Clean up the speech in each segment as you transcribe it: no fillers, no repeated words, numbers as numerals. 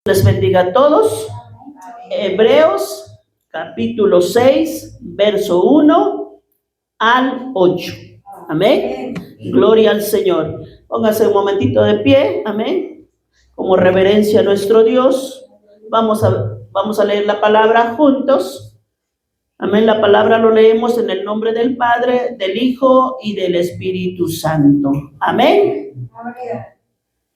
Les bendiga a todos. Hebreos capítulo 6, verso 1 al 8. Amén. Gloria al Señor. Póngase un momentito de pie. Amén. Como reverencia a nuestro Dios. Vamos a leer la palabra juntos. Amén. La palabra lo leemos en el nombre del Padre, del Hijo y del Espíritu Santo. Amén.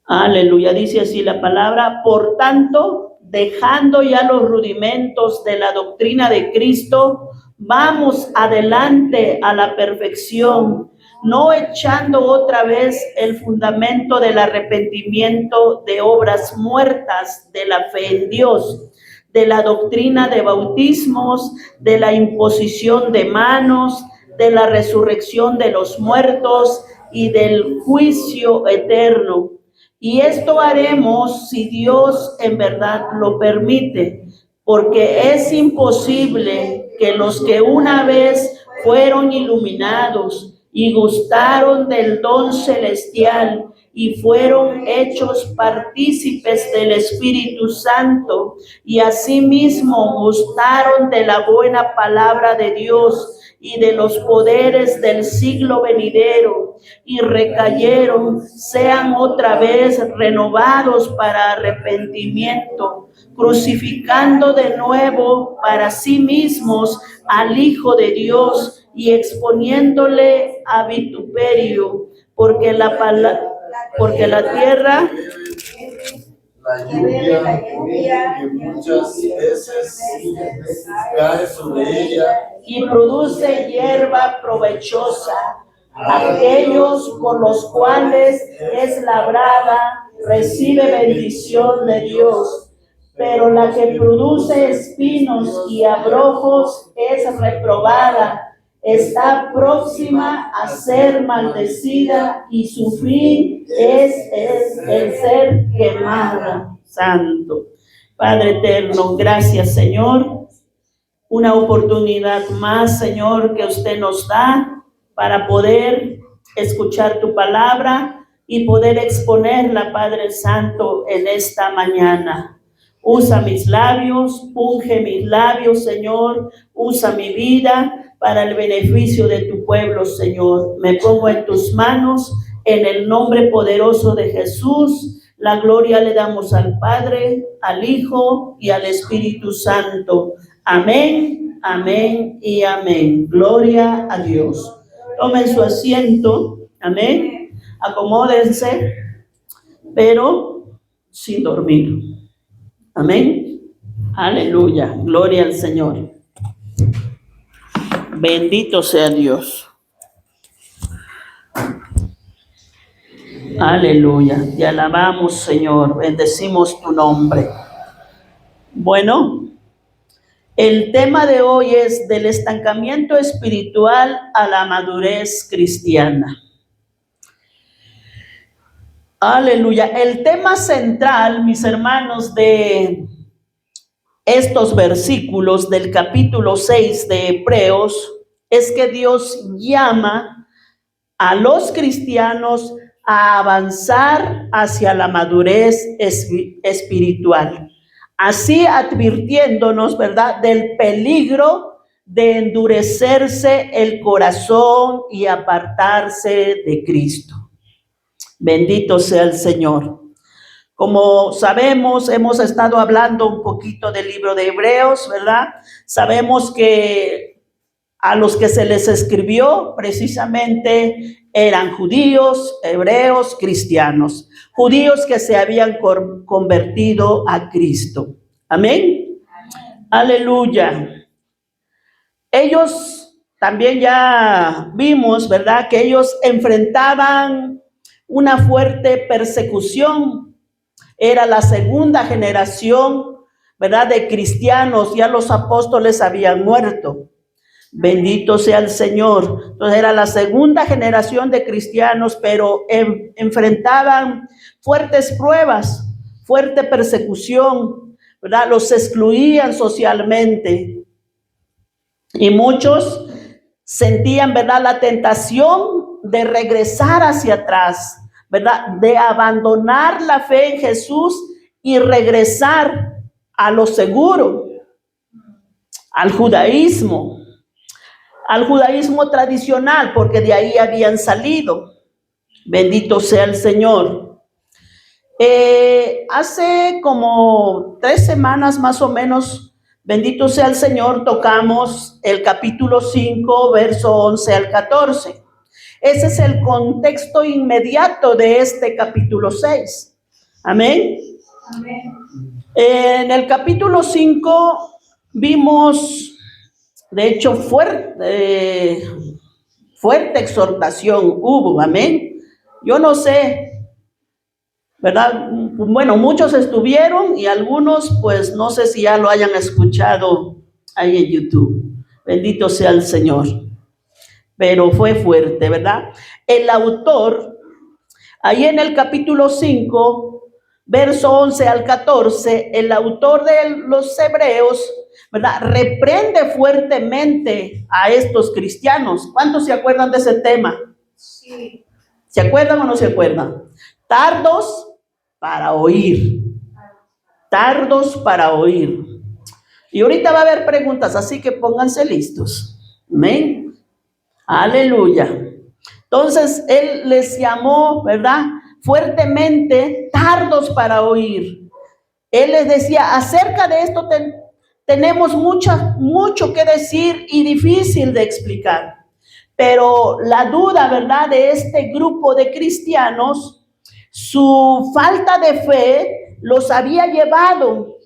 Aleluya, dice así la palabra: por tanto, dejando ya los rudimentos de la doctrina de Cristo, vamos adelante a la perfección, no echando otra vez el fundamento del arrepentimiento de obras muertas de la fe en Dios, de la doctrina de bautismos, de la imposición de manos, de la resurrección de los muertos y del juicio eterno. Y esto haremos si Dios en verdad lo permite, porque es imposible que los que una vez fueron iluminados y gustaron del don celestial y fueron hechos partícipes del Espíritu Santo y asimismo gustaron de la buena palabra de Dios y de los poderes del siglo venidero, y recayeron, sean otra vez renovados para arrepentimiento, crucificando de nuevo para sí mismos al Hijo de Dios y exponiéndole a vituperio, porque la tierra... La lluvia que muchas veces cae sobre ella y produce hierba provechosa. Aquellos por los cuales es labrada recibe bendición de Dios, pero la que produce espinos y abrojos es reprobada, está próxima a ser maldecida y su fin es el ser quemada. Santo Padre eterno, gracias, Señor, una oportunidad más, Señor, que usted nos da para poder escuchar tu palabra y poder exponerla, Padre Santo, en esta mañana. Usa mis labios, unge mis labios, Señor, usa mi vida para el beneficio de tu pueblo, Señor. Me pongo en tus manos, en el nombre poderoso de Jesús. La gloria le damos al Padre, al Hijo y al Espíritu Santo. Amén, amén y amén. Gloria a Dios. Tomen su asiento, amén. Acomódense, pero sin dormir. Amén. Aleluya. Gloria al Señor. Bendito sea Dios. Aleluya. Te alabamos, Señor. Bendecimos tu nombre. Bueno, el tema de hoy es del estancamiento espiritual a la madurez cristiana. Aleluya. El tema central, mis hermanos, de estos versículos del capítulo 6 de Hebreos es que Dios llama a los cristianos a avanzar hacia la madurez espiritual. Así advirtiéndonos, ¿verdad?, del peligro de endurecerse el corazón y apartarse de Cristo. Bendito sea el Señor. Como sabemos, hemos estado hablando un poquito del libro de Hebreos, ¿verdad? Sabemos que a los que se les escribió precisamente eran judíos, hebreos, cristianos. Judíos que se habían convertido a Cristo. Amén. Aleluya. Ellos también ya vimos, ¿verdad?, que ellos enfrentaban una fuerte persecución. Era la segunda generación, ¿verdad?, de cristianos. Ya los apóstoles habían muerto. Bendito sea el Señor. Entonces era la segunda generación de cristianos, pero enfrentaban fuertes pruebas, fuerte persecución, ¿verdad? Los excluían socialmente. Y muchos sentían, ¿verdad?, la tentación de regresar hacia atrás, ¿verdad?, de abandonar la fe en Jesús y regresar a lo seguro, al judaísmo tradicional, porque de ahí habían salido. Bendito sea el Señor. Hace como 3 semanas más o menos, bendito sea el Señor, tocamos el capítulo 5, verso 11 al 14. Ese es el contexto inmediato de este capítulo 6. Amén. Amén. En el capítulo 5 vimos, de hecho, fuerte exhortación hubo, amén. Yo no sé, ¿verdad? Bueno, muchos estuvieron y algunos, pues no sé si ya lo hayan escuchado ahí en YouTube. Bendito sea el Señor. Pero fue fuerte, ¿verdad? El autor, ahí en el capítulo 5, verso 11 al 14, el autor de los Hebreos, ¿verdad?, reprende fuertemente a estos cristianos. ¿Cuántos se acuerdan de ese tema? Sí. ¿Se acuerdan o no se acuerdan? Tardos para oír. Tardos para oír. Y ahorita va a haber preguntas, así que pónganse listos. Amén. Aleluya. Entonces, él les llamó, ¿verdad?, fuertemente tardos para oír. Él les decía, acerca de esto tenemos mucho que decir y difícil de explicar. Pero la duda, ¿verdad?, de este grupo de cristianos, su falta de fe los había llevado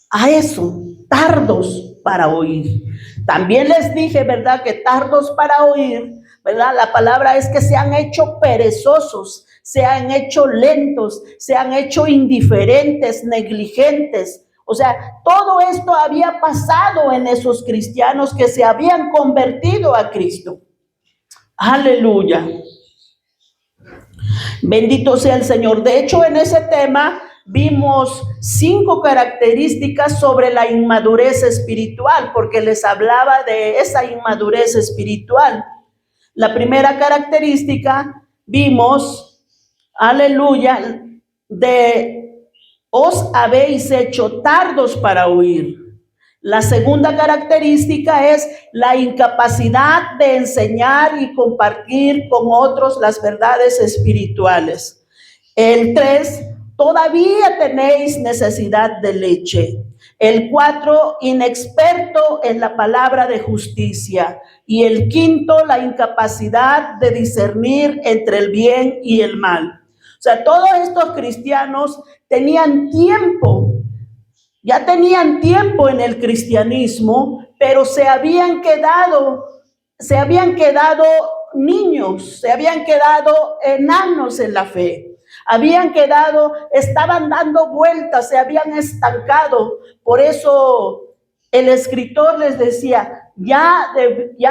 a eso, tardos para oír. También les dije, ¿verdad?, que tardos para oír, ¿verdad? La palabra es que se han hecho perezosos, se han hecho lentos, se han hecho indiferentes, negligentes. O sea, todo esto había pasado en esos cristianos que se habían convertido a Cristo. Aleluya. Bendito sea el Señor. De hecho, en ese tema vimos 5 características sobre la inmadurez espiritual, porque les hablaba de esa inmadurez espiritual. La primera característica vimos, aleluya, de os habéis hecho tardos para oír. La segunda característica es la incapacidad de enseñar y compartir con otros las verdades espirituales. El 3, todavía tenéis necesidad de leche. El 4, inexperto en la palabra de justicia. Y el 5, la incapacidad de discernir entre el bien y el mal. O sea, todos estos cristianos tenían tiempo. Ya tenían tiempo en el cristianismo, pero se habían quedado niños, se habían quedado enanos en la fe. Estaban dando vueltas, se habían estancado. Por eso el escritor les decía, ya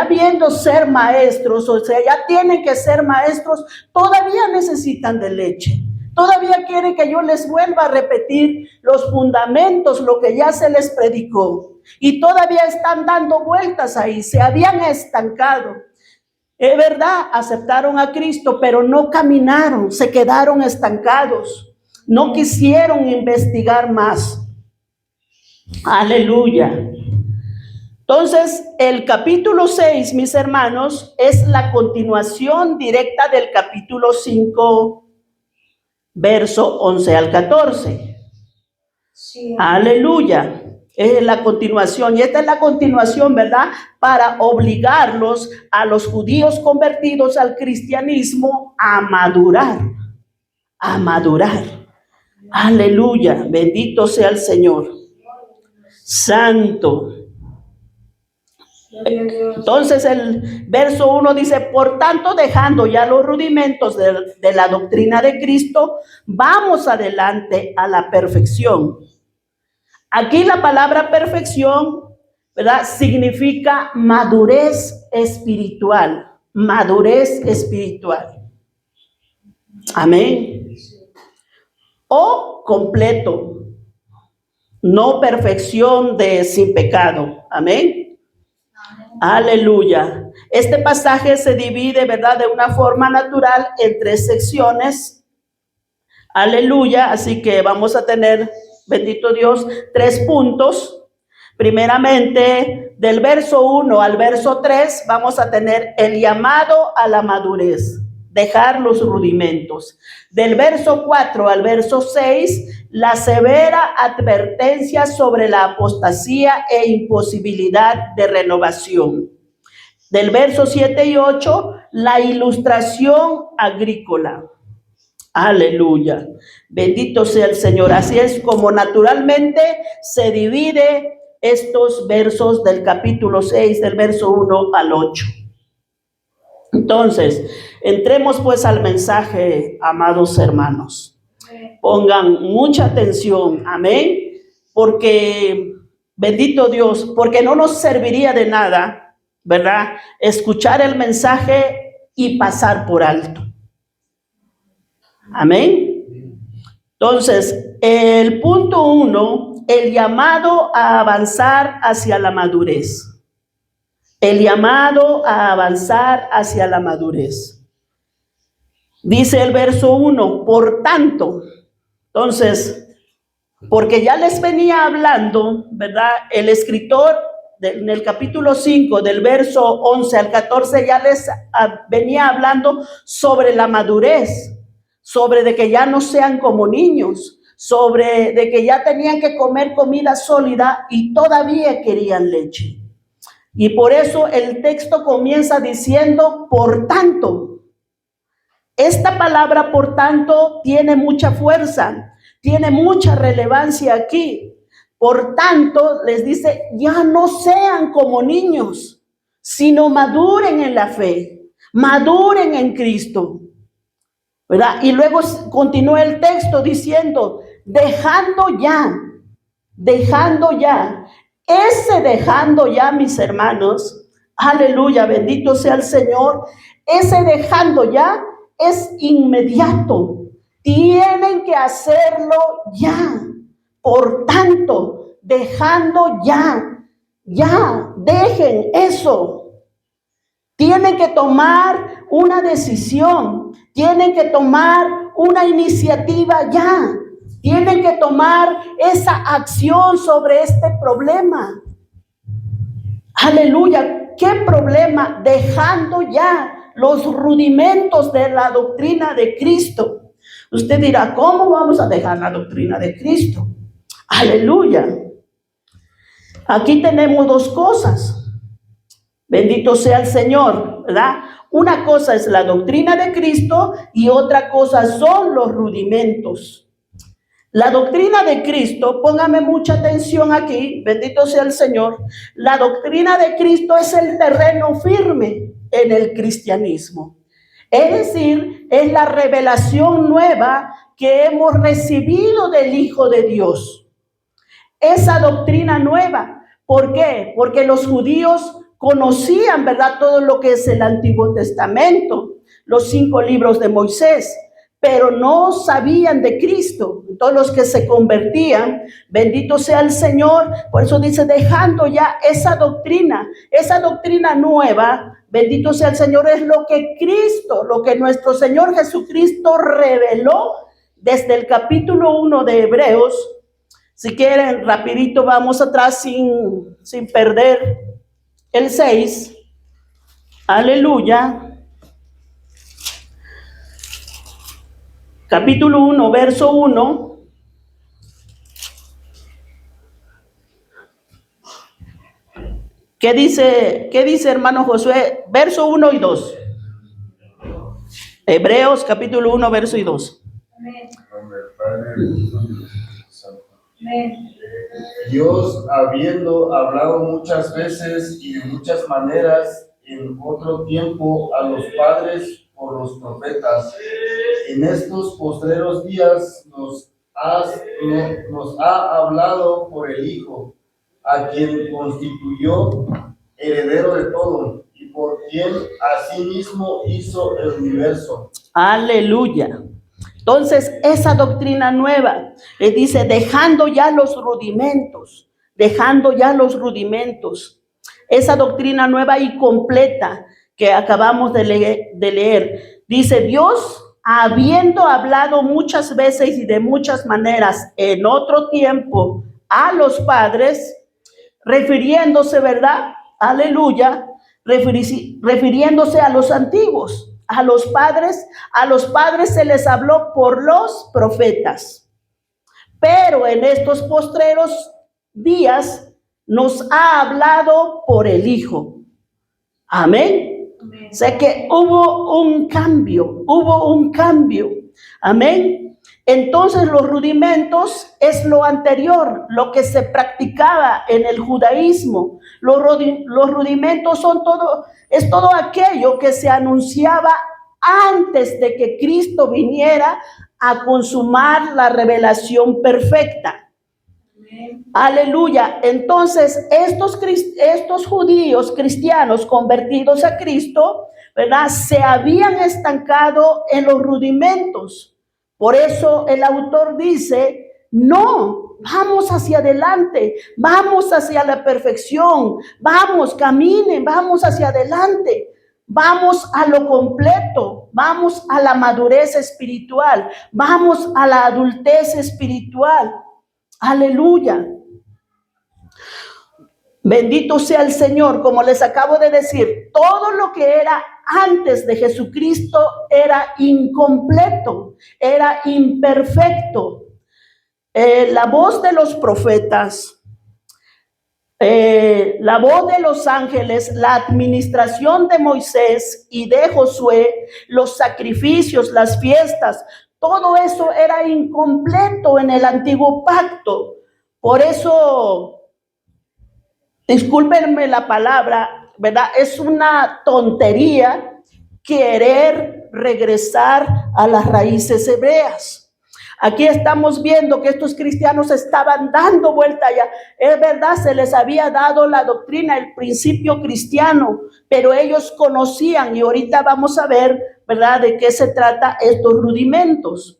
viendo ser maestros, o sea, ya tienen que ser maestros, todavía necesitan de leche. Todavía quieren que yo les vuelva a repetir los fundamentos, lo que ya se les predicó. Y todavía están dando vueltas ahí, se habían estancado. Es verdad, aceptaron a Cristo, pero no caminaron, se quedaron estancados. No quisieron investigar más. Aleluya. Entonces, el capítulo 6, mis hermanos, es la continuación directa del capítulo 5, verso 11 al 14. Sí. Aleluya. Es la continuación, y esta es la continuación, ¿verdad?, para obligarlos a los judíos convertidos al cristianismo a madurar, a madurar. Aleluya, bendito sea el Señor. Santo. Entonces el verso 1 dice, por tanto, dejando ya los rudimentos de la doctrina de Cristo, vamos adelante a la perfección. Aquí la palabra perfección, ¿verdad?, significa madurez espiritual. Madurez espiritual. Amén. O completo. No perfección de sin pecado. Amén. Aleluya. Este pasaje se divide, ¿verdad?, de una forma natural en 3 secciones. Aleluya. Así que vamos a tener, bendito Dios, 3 puntos. Primeramente, del verso 1 al verso 3, vamos a tener el llamado a la madurez, dejar los rudimentos. Del verso 4 al verso 6, la severa advertencia sobre la apostasía e imposibilidad de renovación. Del verso 7 y 8, la ilustración agrícola. Aleluya. Bendito sea el Señor. Así es como naturalmente se divide estos versos del capítulo 6, del verso 1 al 8. Entonces, entremos pues al mensaje, amados hermanos. Pongan mucha atención, amén, porque, bendito Dios, porque no nos serviría de nada, ¿verdad?, escuchar el mensaje y pasar por alto. Amén. Entonces, el punto 1, el llamado a avanzar hacia la madurez. El llamado a avanzar hacia la madurez. Dice el verso 1, por tanto. Entonces, porque ya les venía hablando, ¿verdad? El escritor en el capítulo 5, del verso 11 al 14, ya les venía hablando sobre la madurez, sobre de que ya no sean como niños, sobre de que ya tenían que comer comida sólida y todavía querían leche. Y por eso el texto comienza diciendo, por tanto. Esta palabra, por tanto, tiene mucha fuerza, tiene mucha relevancia aquí. Por tanto, les dice, ya no sean como niños, sino maduren en la fe, maduren en Cristo, ¿verdad? Y luego continúa el texto diciendo, dejando ya. Ese dejando ya, mis hermanos, aleluya, bendito sea el Señor, ese dejando ya es inmediato. Tienen que hacerlo ya. Por tanto, dejando ya, dejen eso. Tienen que tomar una decisión, tienen que tomar una iniciativa ya. Tienen que tomar esa acción sobre este problema. Aleluya, ¿qué problema? Dejando ya los rudimentos de la doctrina de Cristo. Usted dirá, ¿cómo vamos a dejar la doctrina de Cristo? Aleluya. Aquí tenemos 2 cosas. Bendito sea el Señor, ¿verdad? Una cosa es la doctrina de Cristo y otra cosa son los rudimentos. La doctrina de Cristo, póngame mucha atención aquí, bendito sea el Señor. La doctrina de Cristo es el terreno firme en el cristianismo. Es decir, es la revelación nueva que hemos recibido del Hijo de Dios. Esa doctrina nueva, ¿por qué? Porque los judíos conocían, ¿verdad?, todo lo que es el Antiguo Testamento, los 5 libros de Moisés, pero no sabían de Cristo. Todos los que se convertían, bendito sea el Señor, por eso dice, dejando ya esa doctrina nueva, bendito sea el Señor, es lo que Cristo, lo que nuestro Señor Jesucristo reveló desde el capítulo 1 de Hebreos. Si quieren, rapidito vamos atrás sin perder el 6. Aleluya. Capítulo 1, verso 1. ¿Qué dice, hermano Josué? Verso 1 y 2. Hebreos, capítulo 1, verso y 2. Amén. Amén. Dios, habiendo hablado muchas veces y de muchas maneras en otro tiempo a los padres por los profetas, en estos postreros días nos ha hablado por el Hijo, a quien constituyó heredero de todo y por quien asimismo hizo el universo. Aleluya. Entonces, esa doctrina nueva, le dice, dejando ya los rudimentos, esa doctrina nueva y completa que acabamos de leer, dice, Dios, habiendo hablado muchas veces y de muchas maneras en otro tiempo a los padres, refiriéndose, ¿verdad? Aleluya, refiriéndose a los antiguos, a los padres se les habló por los profetas. Pero en estos postreros días nos ha hablado por el Hijo. Amén. Sé que hubo un cambio. Amén. Entonces los rudimentos es lo anterior, lo que se practicaba en el judaísmo. Los rudimentos es todo aquello que se anunciaba antes de que Cristo viniera a consumar la revelación perfecta. Aleluya. Entonces, estos judíos cristianos convertidos a Cristo, ¿verdad? Se habían estancado en los rudimentos. Por eso el autor dice, no, vamos hacia adelante, vamos hacia la perfección, vamos, caminen, vamos hacia adelante. Vamos a lo completo, vamos a la madurez espiritual, vamos a la adultez espiritual. Aleluya. Bendito sea el Señor. Como les acabo de decir, todo lo que era antes de Jesucristo era incompleto, era imperfecto. La voz de los profetas, la voz de los ángeles, la administración de Moisés y de Josué, los sacrificios, las fiestas, todo eso era incompleto en el antiguo pacto. Por eso, discúlpenme la palabra, ¿verdad? Es una tontería querer regresar a las raíces hebreas. Aquí estamos viendo que estos cristianos estaban dando vuelta ya. Es verdad, se les había dado la doctrina, el principio cristiano, pero ellos conocían, y ahorita vamos a ver, ¿verdad?, de qué se trata estos rudimentos.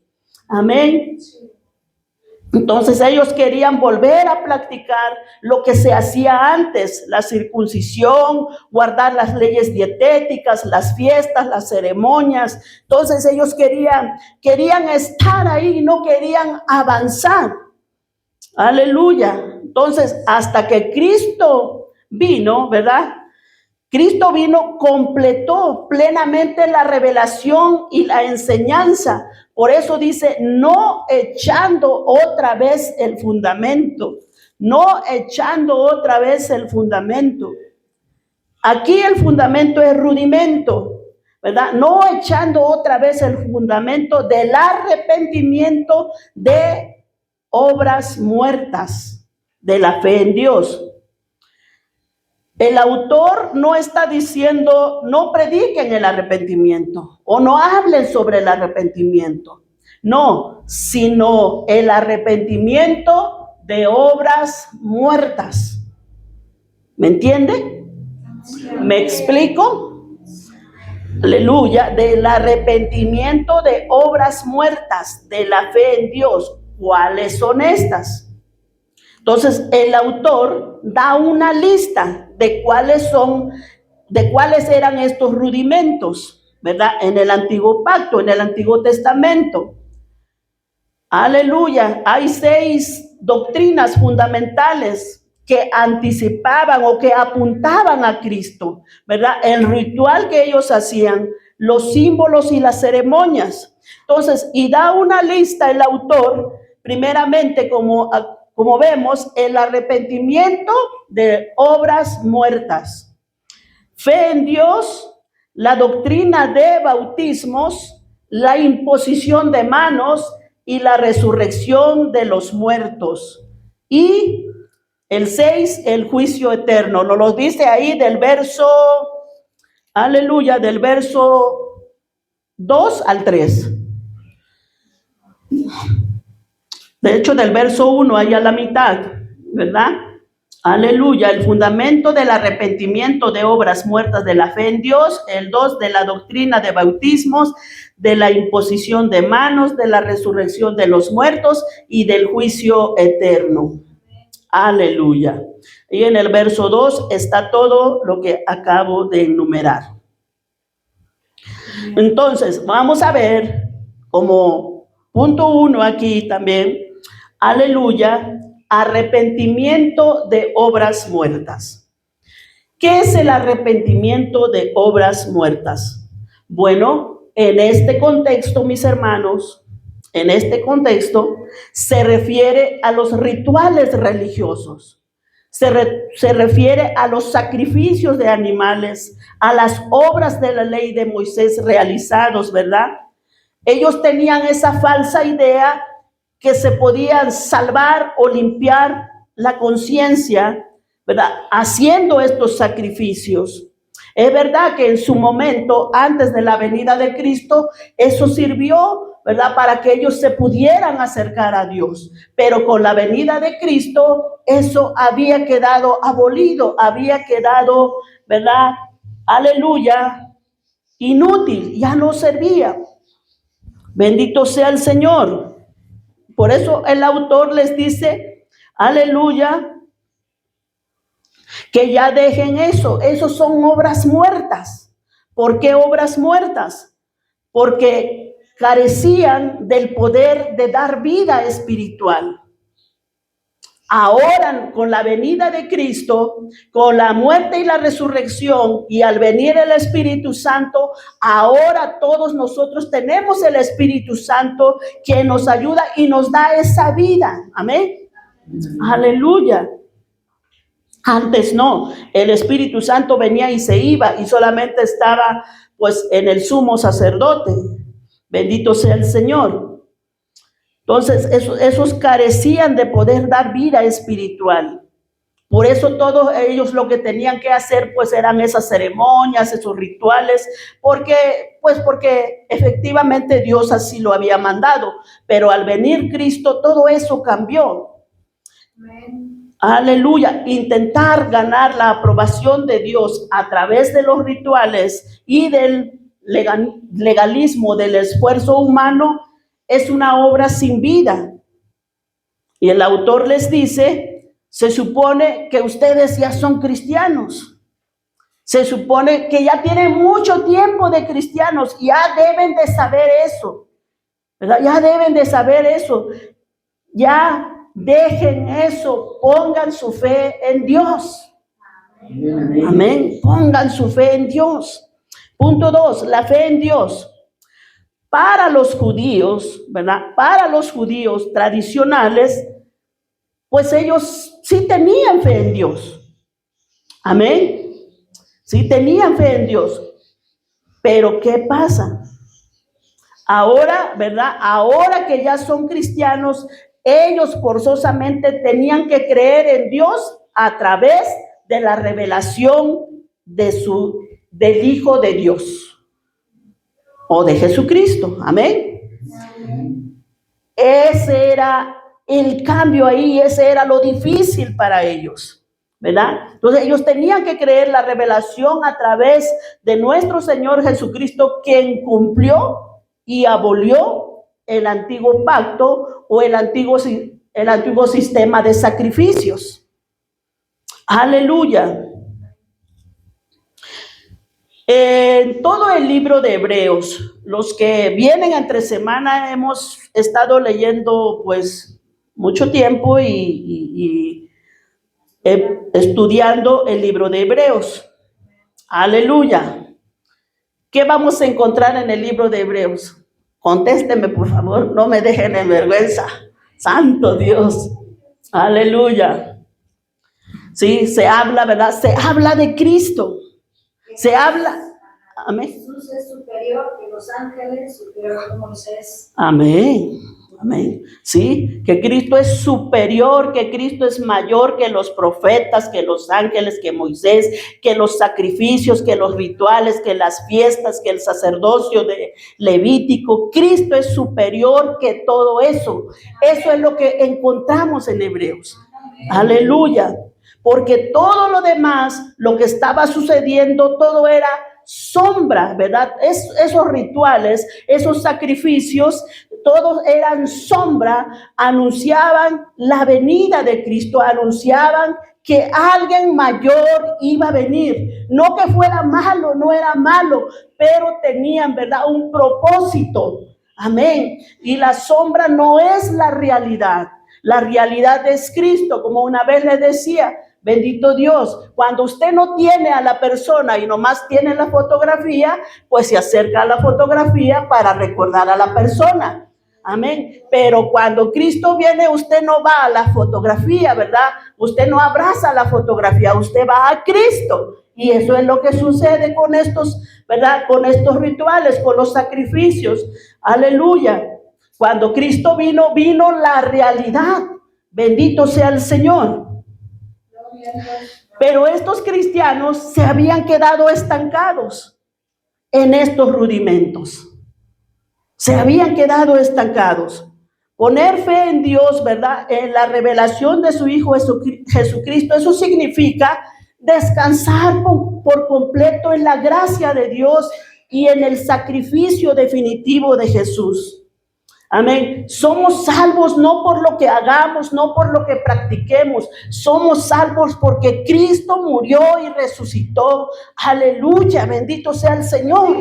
Amén. Entonces ellos querían volver a practicar lo que se hacía antes, la circuncisión, guardar las leyes dietéticas, las fiestas, las ceremonias. Entonces ellos querían estar ahí, no querían avanzar. Aleluya. Entonces, hasta que Cristo vino, ¿verdad? Cristo vino, completó plenamente la revelación y la enseñanza. Por eso dice, no echando otra vez el fundamento. No echando otra vez el fundamento. Aquí el fundamento es rudimento, ¿verdad? No echando otra vez el fundamento del arrepentimiento de obras muertas, de la fe en Dios. El autor no está diciendo, no prediquen el arrepentimiento o no hablen sobre el arrepentimiento. No, sino el arrepentimiento de obras muertas. ¿Me entiende? ¿Me explico? Aleluya, del arrepentimiento de obras muertas, de la fe en Dios. ¿Cuáles son estas? Entonces, el autor da una lista de cuáles eran estos rudimentos, ¿verdad? En el antiguo pacto, en el Antiguo Testamento. Aleluya. Hay 6 doctrinas fundamentales que anticipaban o que apuntaban a Cristo, ¿verdad? El ritual que ellos hacían, los símbolos y las ceremonias. Entonces, y da una lista el autor, primeramente como vemos, el arrepentimiento de obras muertas, fe en Dios, la doctrina de bautismos, la imposición de manos y la resurrección de los muertos. Y el 6, el juicio eterno. Nos lo dice ahí del verso, aleluya, del verso 2 al 3. De hecho, del verso 1 ahí a la mitad, ¿verdad? Aleluya, el fundamento del arrepentimiento de obras muertas de la fe en Dios, el 2 de la doctrina de bautismos, de la imposición de manos, de la resurrección de los muertos y del juicio eterno. Aleluya. Y en el verso 2 está todo lo que acabo de enumerar. Entonces, vamos a ver como punto 1 aquí también, aleluya, arrepentimiento de obras muertas. ¿Qué es el arrepentimiento de obras muertas? Bueno, en este contexto, mis hermanos, en este contexto se refiere a los rituales religiosos, se refiere a los sacrificios de animales, a las obras de la ley de Moisés realizados, ¿verdad? Ellos tenían esa falsa idea que se podían salvar o limpiar la conciencia, ¿verdad? Haciendo estos sacrificios. Es verdad que en su momento, antes de la venida de Cristo, eso sirvió, ¿verdad? Para que ellos se pudieran acercar a Dios. Pero con la venida de Cristo, eso había quedado abolido, había quedado, ¿verdad? Aleluya, inútil, ya no servía. Bendito sea el Señor. Por eso el autor les dice, aleluya, que ya dejen eso. Esos son obras muertas. ¿Por qué obras muertas? Porque carecían del poder de dar vida espiritual. Ahora, con la venida de Cristo, con la muerte y la resurrección, y al venir el Espíritu Santo, ahora todos nosotros tenemos el Espíritu Santo que nos ayuda y nos da esa vida. Amén. Aleluya. Antes no, el Espíritu Santo venía y se iba y solamente estaba pues en el sumo sacerdote. Bendito sea el Señor. Entonces, esos carecían de poder dar vida espiritual. Por eso todos ellos lo que tenían que hacer pues eran esas ceremonias, esos rituales, porque efectivamente Dios así lo había mandado. Pero al venir Cristo todo eso cambió. Amén. Aleluya, intentar ganar la aprobación de Dios a través de los rituales y del legalismo, del esfuerzo humano, es una obra sin vida. Y el autor les dice, se supone que ustedes ya son cristianos. Se supone que ya tienen mucho tiempo de cristianos, ya deben de saber eso, ¿verdad? Ya deben de saber eso. Ya dejen eso, pongan su fe en Dios. Amén. Pongan su fe en Dios. Punto 2, la fe en Dios. Para los judíos, ¿verdad? Para los judíos tradicionales, pues ellos sí tenían fe en Dios. Amén. Sí tenían fe en Dios. Pero ¿qué pasa? Ahora, ¿verdad? Ahora que ya son cristianos, ellos forzosamente tenían que creer en Dios a través de la revelación del Hijo de Dios o de Jesucristo. Amén. Ese era el cambio ahí, ese era lo difícil para ellos, ¿verdad? Entonces ellos tenían que creer la revelación a través de nuestro Señor Jesucristo, quien cumplió y abolió el antiguo pacto o el antiguo sistema de sacrificios. Aleluya. En todo el libro de Hebreos, los que vienen entre semana hemos estado leyendo pues mucho tiempo y estudiando el libro de Hebreos. Aleluya. ¿Qué vamos a encontrar en el libro de Hebreos? Contésteme, por favor, no me dejen en vergüenza. Santo Dios. Aleluya. Sí, se habla, ¿verdad? Se habla de Cristo. Se habla. Amén. Jesús es superior que los ángeles, superior que Moisés. Amén. Amén. Sí, que Cristo es superior, que Cristo es mayor que los profetas, que los ángeles, que Moisés, que los sacrificios, que los rituales, que las fiestas, que el sacerdocio de Levítico. Cristo es superior que todo eso. Eso es lo que encontramos en Hebreos. Aleluya. Porque todo lo demás, lo que estaba sucediendo, todo era sombra, ¿verdad? Esos rituales, esos sacrificios, todos eran sombra, anunciaban la venida de Cristo, anunciaban que alguien mayor iba a venir. No que fuera malo, no era malo, pero tenían, ¿verdad?, un propósito. Amén. Y la sombra no es la realidad. La realidad es Cristo, como una vez le decía. Bendito Dios, cuando usted no tiene a la persona y nomás tiene la fotografía, pues se acerca a la fotografía para recordar a la persona. Amén. Pero cuando Cristo viene, usted no va a la fotografía, ¿verdad? Usted no abraza la fotografía, usted va a Cristo. Y eso es lo que sucede con estos, ¿verdad? Con estos rituales, con los sacrificios. Aleluya. Cuando Cristo vino, vino la realidad. Bendito sea el Señor. Pero estos cristianos se habían quedado estancados en estos rudimentos. Se habían quedado estancados. Poner fe en Dios, ¿verdad? En la revelación de su Hijo Jesucristo, eso significa descansar por completo en la gracia de Dios y en el sacrificio definitivo de Jesús. Amén. Somos salvos no por lo que hagamos, no por lo que practiquemos. Somos salvos porque Cristo murió y resucitó. Aleluya, bendito sea el Señor.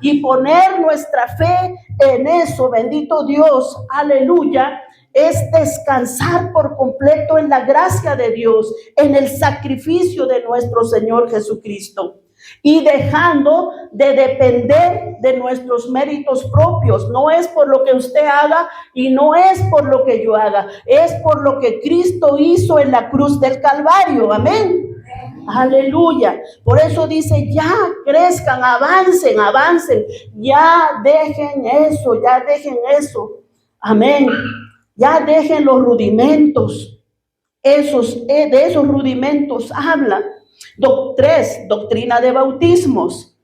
Y poner nuestra fe en eso, bendito Dios, aleluya, es descansar por completo en la gracia de Dios, en el sacrificio de nuestro Señor Jesucristo. Y dejando de depender de nuestros méritos propios. No es por lo que usted haga y no es por lo que yo haga. Es por lo que Cristo hizo en la cruz del Calvario. Amén. Aleluya. Por eso dice, ya crezcan, avancen. Ya dejen eso. Amén. Ya dejen los rudimentos. De esos rudimentos habla. 3, doctrina de bautismos.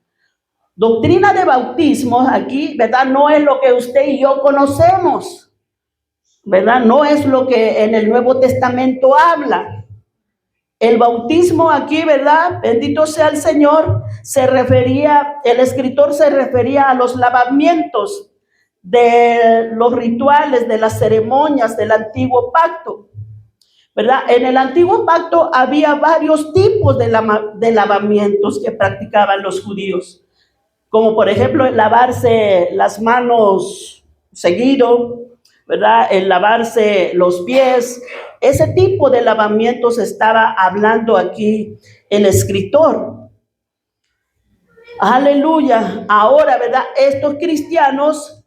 Doctrina de bautismos aquí, ¿verdad? No es lo que usted y yo conocemos, ¿verdad? No es lo que en el Nuevo Testamento habla. El bautismo aquí, ¿verdad? Bendito sea el Señor, el escritor se refería a los lavamientos de los rituales, de las ceremonias del antiguo pacto. ¿Verdad? En el antiguo pacto había varios tipos de lavamientos que practicaban los judíos, como por ejemplo el lavarse las manos seguido, ¿verdad? El lavarse los pies. Ese tipo de lavamientos estaba hablando aquí el escritor. Aleluya. Ahora, ¿verdad? Estos cristianos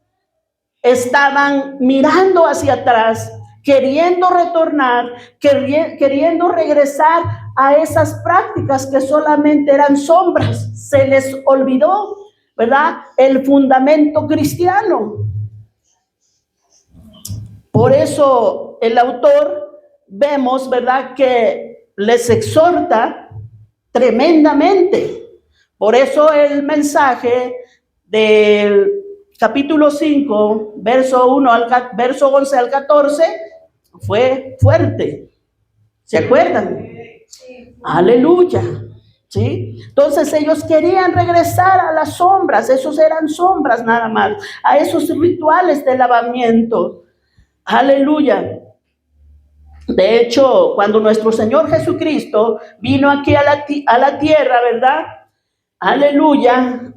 estaban mirando hacia atrás, queriendo retornar, queriendo regresar a esas prácticas que solamente eran sombras. Se les olvidó, ¿verdad? El fundamento cristiano. Por eso el autor vemos, ¿verdad?, que les exhorta tremendamente. Por eso el mensaje del capítulo 5, verso 11 al 14, fue fuerte. ¿Se acuerdan? Aleluya. ¿Sí? Entonces ellos querían regresar a las sombras, esos eran sombras nada más, a esos rituales de lavamiento. Aleluya. De hecho, cuando nuestro Señor Jesucristo vino aquí a la tierra, ¿verdad? Aleluya.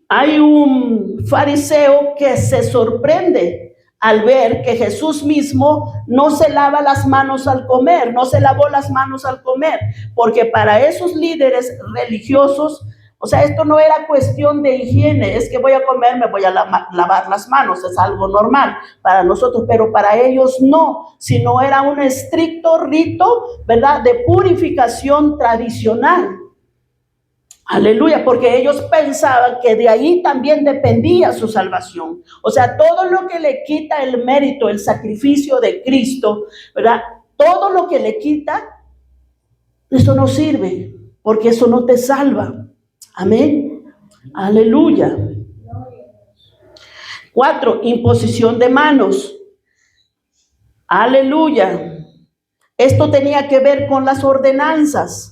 Hay un fariseo que se sorprende al ver que Jesús mismo no se lava las manos al comer, no se lavó las manos al comer, porque para esos líderes religiosos, o sea, esto no era cuestión de higiene, es que voy a comer, me voy a lavar las manos, es algo normal para nosotros, pero para ellos no, sino era un estricto rito, ¿verdad?, de purificación tradicional. Aleluya, porque ellos pensaban que de ahí también dependía su salvación. O sea, todo lo que le quita el mérito, el sacrificio de Cristo, ¿verdad? Todo lo que le quita, eso no sirve, porque eso no te salva. Amén. Aleluya. 4, imposición de manos. Aleluya. Esto tenía que ver con las ordenanzas.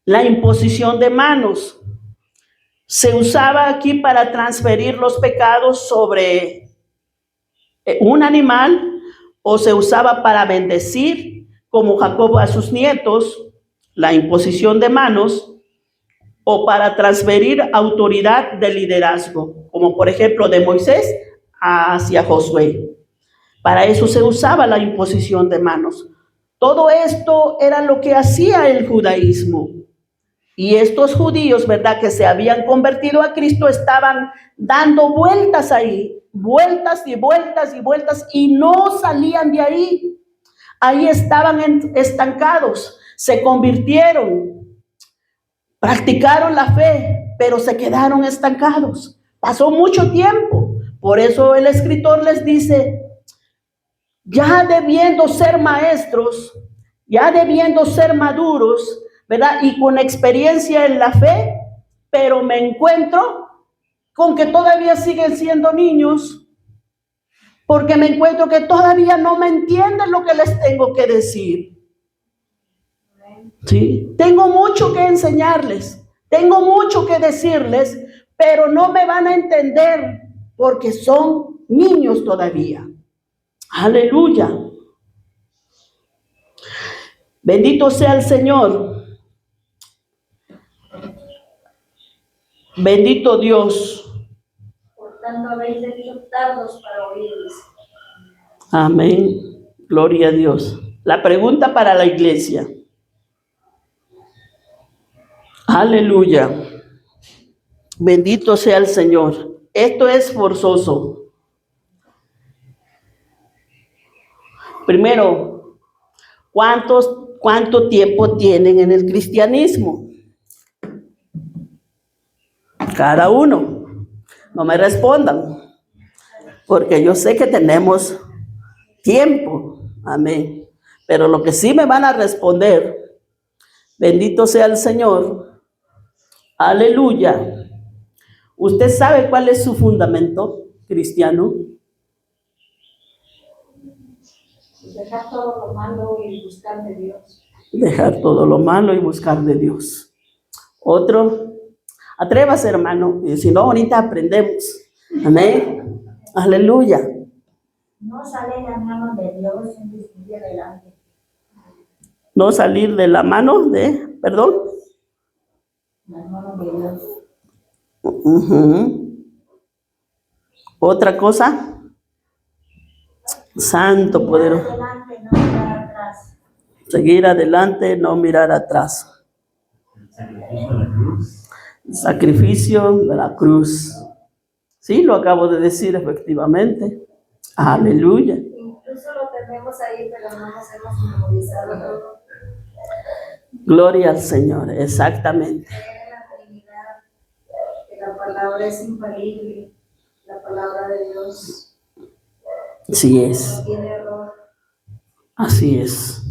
La imposición de manos se usaba aquí para transferir los pecados sobre un animal, o se usaba para bendecir, como Jacob a sus nietos, la imposición de manos, o para transferir autoridad de liderazgo, como por ejemplo de Moisés hacia Josué. Para eso se usaba la imposición de manos. Todo esto era lo que hacía el judaísmo. Y estos judíos, ¿verdad?, que se habían convertido a Cristo, estaban dando vueltas ahí, vueltas y vueltas y vueltas, y no salían de ahí. Ahí estaban estancados, se convirtieron, practicaron la fe, pero se quedaron estancados. Pasó mucho tiempo. Por eso el escritor les dice, ya debiendo ser maestros, ya debiendo ser maduros, ¿verdad?, y con experiencia en la fe, pero me encuentro con que todavía siguen siendo niños, porque me encuentro que todavía no me entienden lo que les tengo que decir. ¿Sí? Tengo mucho que enseñarles, tengo mucho que decirles, pero no me van a entender porque son niños todavía. Aleluya. Bendito sea el Señor. Bendito Dios. Por tanto, habéis hecho tardos para oírles. Amén. Gloria a Dios. La pregunta para la iglesia. Aleluya. Bendito sea el Señor. Esto es forzoso. Primero, ¿cuánto tiempo tienen en el cristianismo? Cada uno. No me respondan, porque yo sé que tenemos tiempo. Amén. Pero lo que sí me van a responder, bendito sea el Señor. Aleluya. ¿Usted sabe cuál es su fundamento cristiano? Dejar todo lo malo y buscar de Dios. Dejar todo lo malo y buscar de Dios. Otro, atrévase, hermano, y si no, ahorita aprendemos. Amén. Aleluya. No sale la mano de Dios en discutir delante. No salir de la mano de, perdón. La mano de Dios. Otra cosa. Santo poderoso. Adelante, no mirar atrás. Seguir adelante, no mirar atrás. El sacrificio de la cruz. Sí, lo acabo de decir efectivamente. Aleluya. Incluso lo tenemos ahí, pero no nos hemos memorizado todo. Gloria al Señor, exactamente. Creer en la Trinidad, que la palabra es infalible, la palabra de Dios Así es, no tiene error. así es.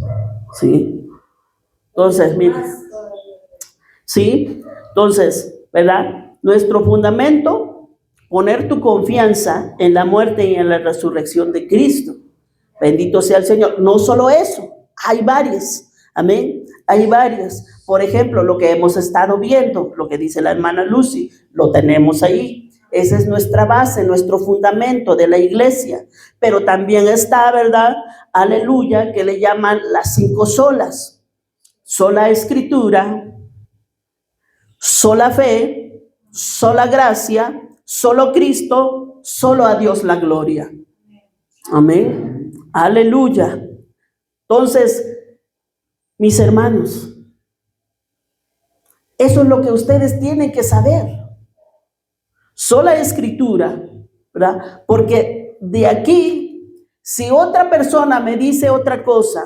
Sí. Entonces, mira. Más todavía. Sí, entonces, ¿verdad? Nuestro fundamento, poner tu confianza en la muerte y en la resurrección de Cristo. Bendito sea el Señor. No solo eso, hay varias. Amén. Hay varias. Por ejemplo, lo que hemos estado viendo, lo que dice la hermana Lucy, lo tenemos ahí. Esa es nuestra base, nuestro fundamento de la iglesia. Pero también está, ¿verdad? Aleluya, que le llaman las 5 solas. Sola escritura, sola fe, sola gracia, solo Cristo, solo a Dios la gloria. Amén. Aleluya. Entonces, mis hermanos, eso es lo que ustedes tienen que saber. Sola escritura, ¿verdad? Porque de aquí, si otra persona me dice otra cosa,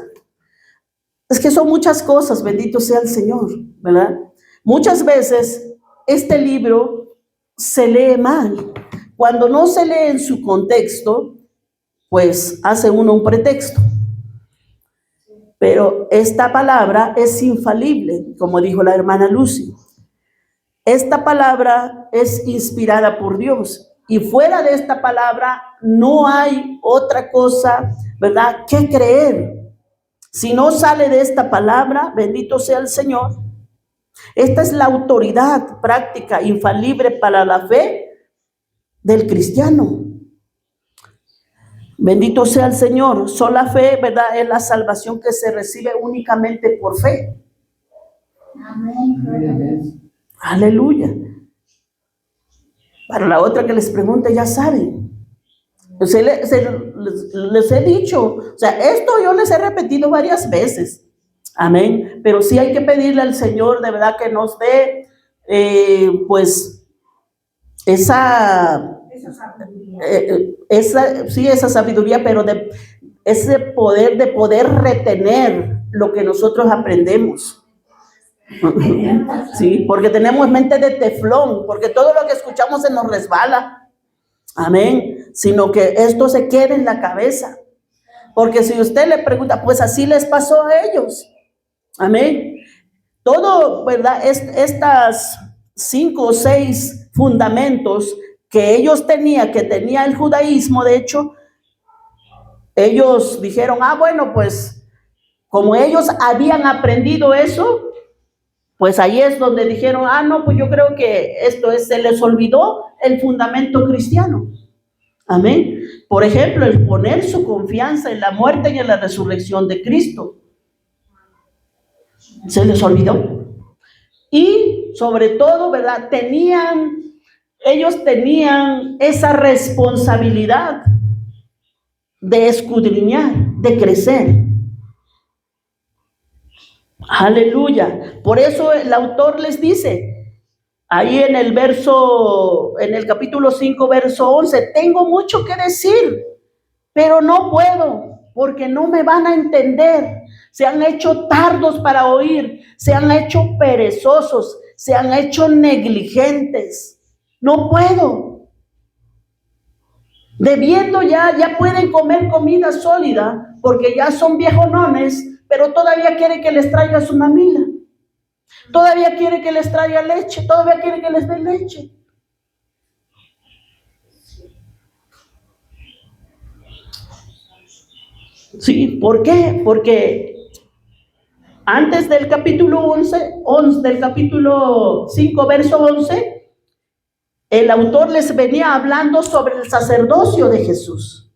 es que son muchas cosas, bendito sea el Señor, ¿verdad? Muchas veces este libro se lee mal. Cuando no se lee en su contexto, pues hace uno un pretexto. Pero esta palabra es infalible, como dijo la hermana Lucy. Esta palabra es inspirada por Dios. Y fuera de esta palabra no hay otra cosa, ¿verdad?, que creer. Si no sale de esta palabra, bendito sea el Señor. Esta es la autoridad práctica, infalible para la fe del cristiano. Bendito sea el Señor. Sola fe, ¿verdad?, es la salvación que se recibe únicamente por fe. Amén. Aleluya. Para la otra que les pregunte, ya saben. Les he dicho, o sea, esto yo les he repetido varias veces. Amén. Pero sí hay que pedirle al Señor de verdad que nos dé, pues, esa sabiduría, pero de ese poder de poder retener lo que nosotros aprendemos. Sí, porque tenemos mente de teflón, porque todo lo que escuchamos se nos resbala. Amén. Sino que esto se quede en la cabeza. Porque si usted le pregunta, pues así les pasó a ellos. Amén. Todo, ¿verdad? Estas 5 o 6 fundamentos que ellos tenían, que tenía el judaísmo, de hecho, ellos dijeron, bueno, pues como ellos habían aprendido eso, pues ahí es donde dijeron, no, pues yo creo que se les olvidó el fundamento cristiano. Amén. Por ejemplo, el poner su confianza en la muerte y en la resurrección de Cristo. Se les olvidó. Y sobre todo, ¿verdad? Ellos tenían esa responsabilidad de escudriñar, de crecer. Aleluya. Por eso el autor les dice, ahí en el capítulo 5, verso 11, tengo mucho que decir, pero no puedo, porque no me van a entender. Se han hecho tardos para oír, se han hecho perezosos, se han hecho negligentes. No puedo. Debiendo ya pueden comer comida sólida, porque ya son viejonones, pero todavía quiere que les traiga su mamila. Todavía quiere que les traiga leche, todavía quiere que les dé leche. Sí, ¿por qué? Porque antes del capítulo 11, del capítulo 5, verso 11, el autor les venía hablando sobre el sacerdocio de Jesús.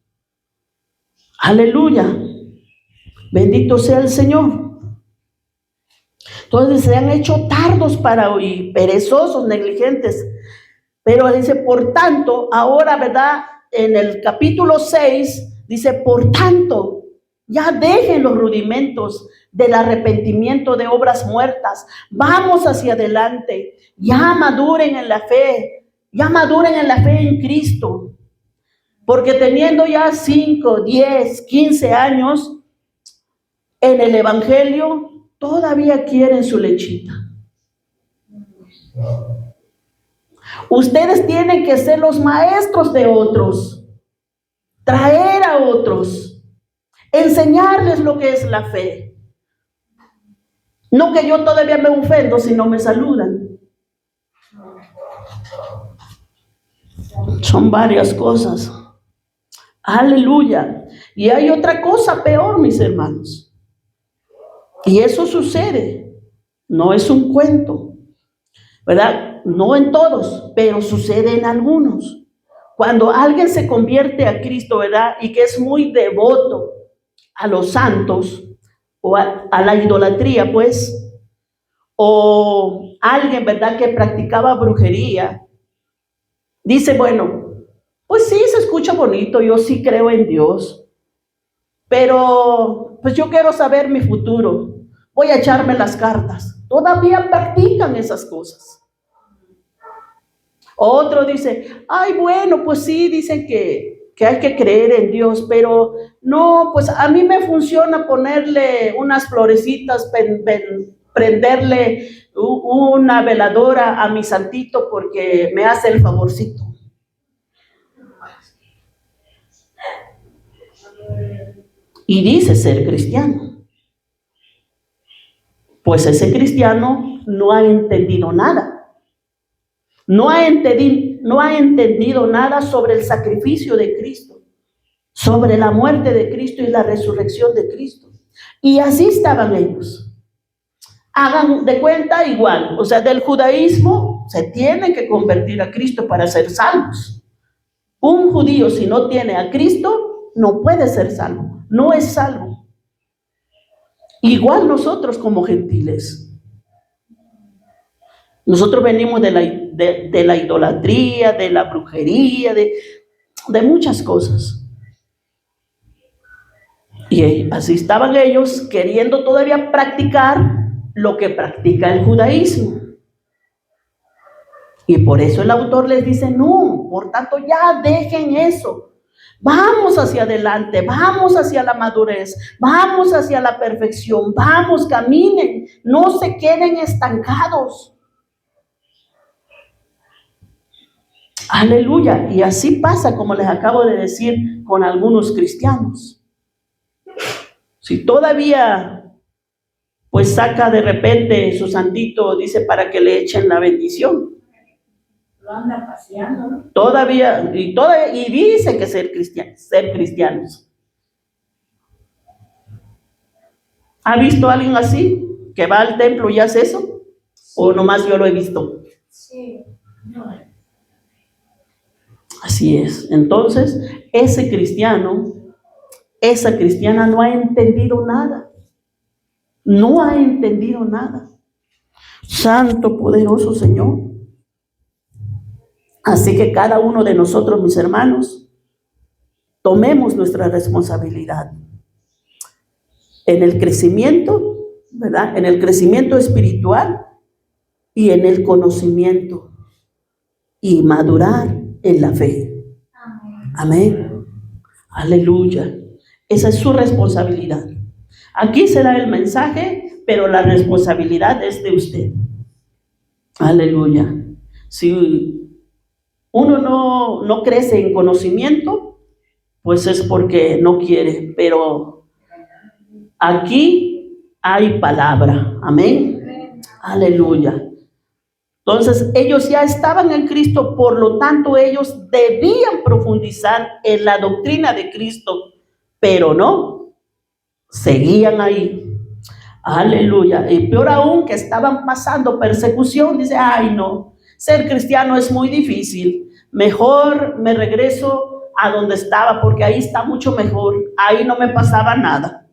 Aleluya. Bendito sea el Señor. Entonces se han hecho tardos para oír, perezosos, negligentes. Pero dice, por tanto, ahora, ¿verdad? En el capítulo 6, dice, por tanto, ya dejen los rudimentos del arrepentimiento de obras muertas. Vamos hacia adelante. Ya maduren en la fe. Ya maduren en la fe en Cristo. Porque teniendo ya 5, 10, 15 años en el Evangelio, todavía quieren su lechita. Ustedes tienen que ser los maestros de otros. Traer a otros. Enseñarles lo que es la fe. No que yo todavía me ofendo si no me saludan. Son varias cosas. Aleluya. Y hay otra cosa peor, mis hermanos. Y eso sucede. No es un cuento, ¿verdad? No en todos, pero sucede en algunos. Cuando alguien se convierte a Cristo, ¿verdad? Y que es muy devoto a los santos o a la idolatría, pues, o alguien, ¿verdad?, que practicaba brujería, dice, bueno, pues sí, se escucha bonito, yo sí creo en Dios, pero pues yo quiero saber mi futuro, voy a echarme las cartas. Todavía practican esas cosas. Otro dice, bueno, pues sí, dicen que hay que creer en Dios, pero no, pues a mí me funciona ponerle unas florecitas, prenderle una veladora a mi santito porque me hace el favorcito. Y dice ser cristiano. Pues ese cristiano no ha entendido nada. No ha entendido nada sobre el sacrificio de Cristo, sobre la muerte de Cristo y la resurrección de Cristo. Y así estaban ellos. Hagan de cuenta igual, o sea, del judaísmo se tienen que convertir a Cristo para ser salvos. Un judío, si no tiene a Cristo, no puede ser salvo, no es salvo. Igual nosotros como gentiles. Nosotros venimos de la idolatría, de la brujería, de muchas cosas. Y así estaban ellos queriendo todavía practicar lo que practica el judaísmo. Y por eso el autor les dice, no, por tanto ya dejen eso. Vamos hacia adelante, vamos hacia la madurez, vamos hacia la perfección, vamos, caminen, no se queden estancados. Aleluya. Y así pasa, como les acabo de decir, con algunos cristianos. Si todavía, pues saca de repente su santito, dice, para que le echen la bendición. Lo anda paseando, ¿no? Todavía dice que ser cristianos. ¿Ha visto a alguien así? ¿Que va al templo y hace eso? ¿O nomás yo lo he visto? Sí. No. Así es. Entonces, ese cristiano, esa cristiana no ha entendido nada. No ha entendido nada. Santo, poderoso Señor. Así que cada uno de nosotros, mis hermanos, tomemos nuestra responsabilidad en el crecimiento, ¿verdad? En el crecimiento espiritual y en el conocimiento y madurar en la fe. Amén. Amén. Aleluya. Esa es su responsabilidad. Aquí se da el mensaje, pero la responsabilidad es de usted. Aleluya. Si uno no crece en conocimiento, pues es porque no quiere, pero aquí hay palabra. Amén. Aleluya. Entonces, ellos ya estaban en Cristo, por lo tanto, ellos debían profundizar en la doctrina de Cristo, pero no, seguían ahí. Aleluya. Y peor aún, que estaban pasando persecución, dice, ay no, ser cristiano es muy difícil, mejor me regreso a donde estaba, porque ahí está mucho mejor, ahí no me pasaba nada.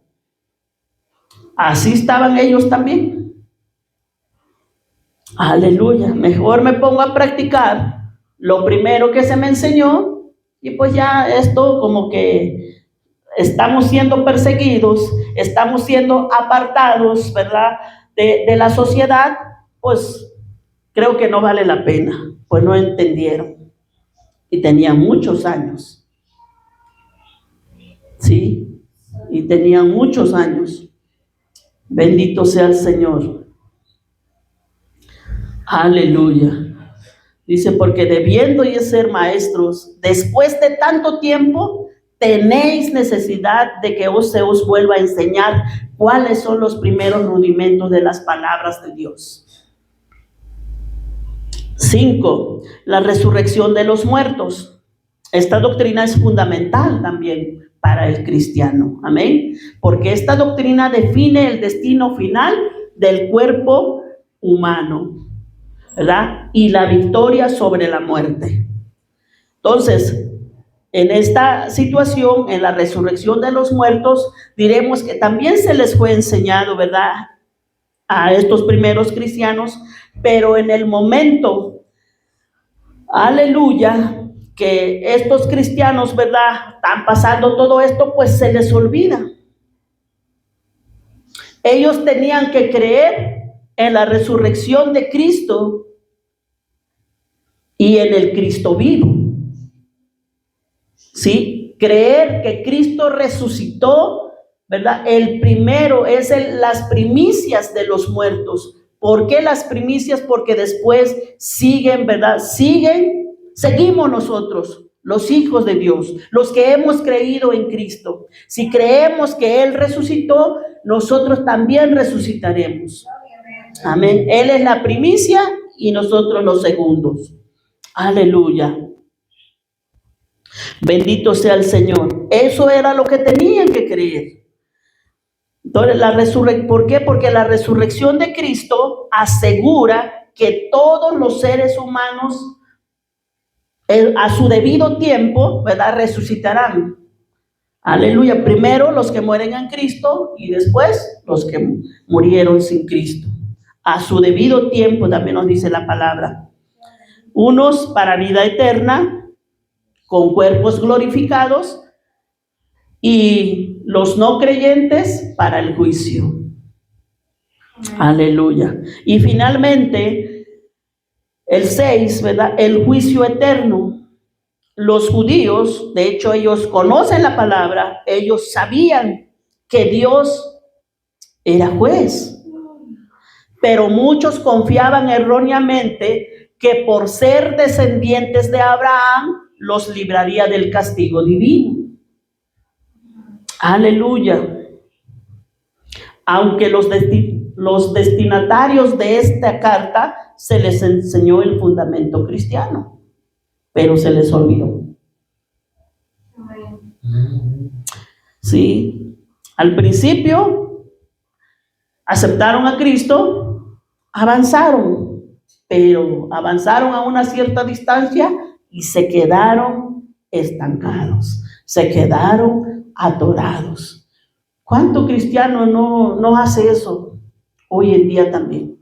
Así estaban ellos también. Aleluya, mejor me pongo a practicar lo primero que se me enseñó, y pues ya esto como que estamos siendo perseguidos, estamos siendo apartados, ¿verdad? De la sociedad, pues creo que no vale la pena, pues no entendieron. Y tenían muchos años, ¿sí? Y tenían muchos años. Bendito sea el Señor. Aleluya. Dice, porque debiendo ya ser maestros, después de tanto tiempo, tenéis necesidad de que se os vuelva a enseñar cuáles son los primeros rudimentos de las palabras de Dios. 5. La resurrección de los muertos. Esta doctrina es fundamental también para el cristiano. Amén. Porque esta doctrina define el destino final del cuerpo humano, ¿verdad? Y la victoria sobre la muerte. Entonces, en esta situación, en la resurrección de los muertos, diremos que también se les fue enseñado, ¿verdad?, a estos primeros cristianos, pero en el momento, aleluya, que estos cristianos, ¿verdad?, están pasando todo esto, pues se les olvida. Ellos tenían que creer en la resurrección de Cristo y en el Cristo vivo. ¿Sí? Creer que Cristo resucitó, ¿verdad? El primero es las primicias de los muertos. ¿Por qué las primicias? Porque después siguen, ¿verdad? Seguimos nosotros, los hijos de Dios, los que hemos creído en Cristo. Si creemos que Él resucitó, nosotros también resucitaremos. Amén. Él es la primicia y nosotros los segundos. Aleluya. Bendito sea el Señor. Eso era lo que tenían que creer. Entonces, ¿por qué? Porque la resurrección de Cristo asegura que todos los seres humanos a su debido tiempo, ¿verdad?, resucitarán. Aleluya. Primero los que mueren en Cristo y después los que murieron sin Cristo. A su debido tiempo, también nos dice la palabra. Unos para vida eterna con cuerpos glorificados, y los no creyentes para el juicio. Aleluya. Y finalmente, el 6, ¿verdad? El juicio eterno. Los judíos, de hecho, ellos conocen la palabra, ellos sabían que Dios era juez, pero muchos confiaban erróneamente que por ser descendientes de Abraham los libraría del castigo divino. Aleluya. Aunque los destinatarios de esta carta se les enseñó el fundamento cristiano, pero se les olvidó. Sí, al principio aceptaron a Cristo, avanzaron, pero avanzaron a una cierta distancia y se quedaron estancados, se quedaron atorados. ¿Cuánto cristiano no hace eso hoy en día también?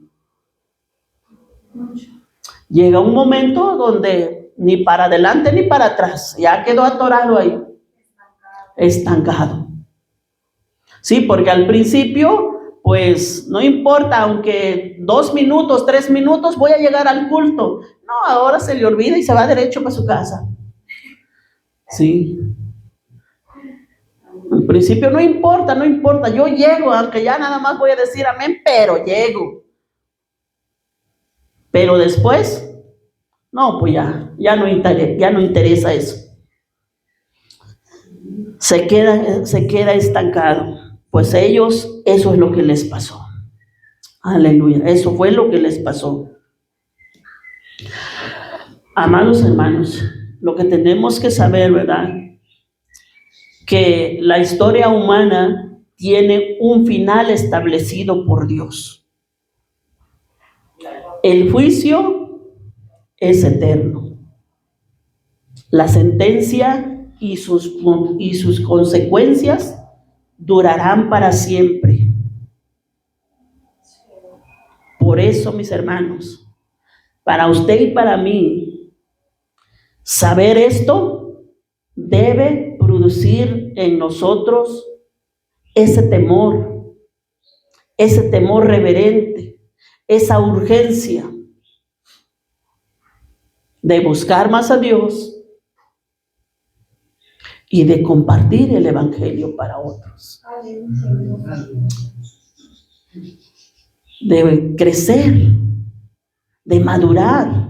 Llega un momento donde ni para adelante ni para atrás, ya quedó atorado ahí, estancado. Sí, porque al principio, pues no importa, aunque 2 minutos, 3 minutos, voy a llegar al culto. No, ahora se le olvida y se va derecho para su casa. Sí. Al principio no importa, yo llego, aunque ya nada más voy a decir amén, pero llego. Pero después, no, pues ya no interesa eso. Se queda estancado. Pues ellos, eso es lo que les pasó. Aleluya, eso fue lo que les pasó. Amados hermanos, lo que tenemos que saber, ¿verdad? Que la historia humana tiene un final establecido por Dios. El juicio es eterno. La sentencia y sus consecuencias durarán para siempre. Por eso, mis hermanos, para usted y para mí, saber esto debe producir en nosotros ese temor reverente, esa urgencia de buscar más a Dios y de compartir el evangelio para otros. De crecer, de madurar,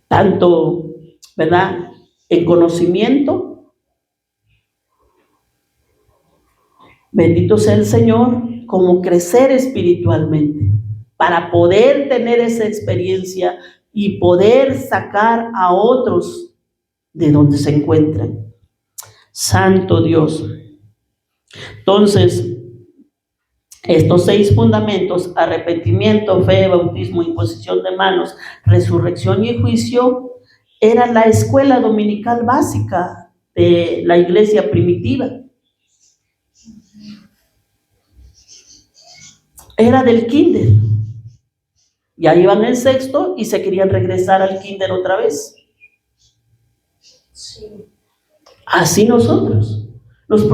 tanto, ¿verdad?, en conocimiento, bendito sea el Señor, como crecer espiritualmente, para poder tener esa experiencia y poder sacar a otros de donde se encuentran. Santo Dios. Entonces, estos 6 fundamentos: arrepentimiento, fe, bautismo, imposición de manos, resurrección y juicio, era la escuela dominical básica de la iglesia primitiva. Era del kinder. Ya iban en 6º y se querían regresar al kinder otra vez. Así nosotros. Nos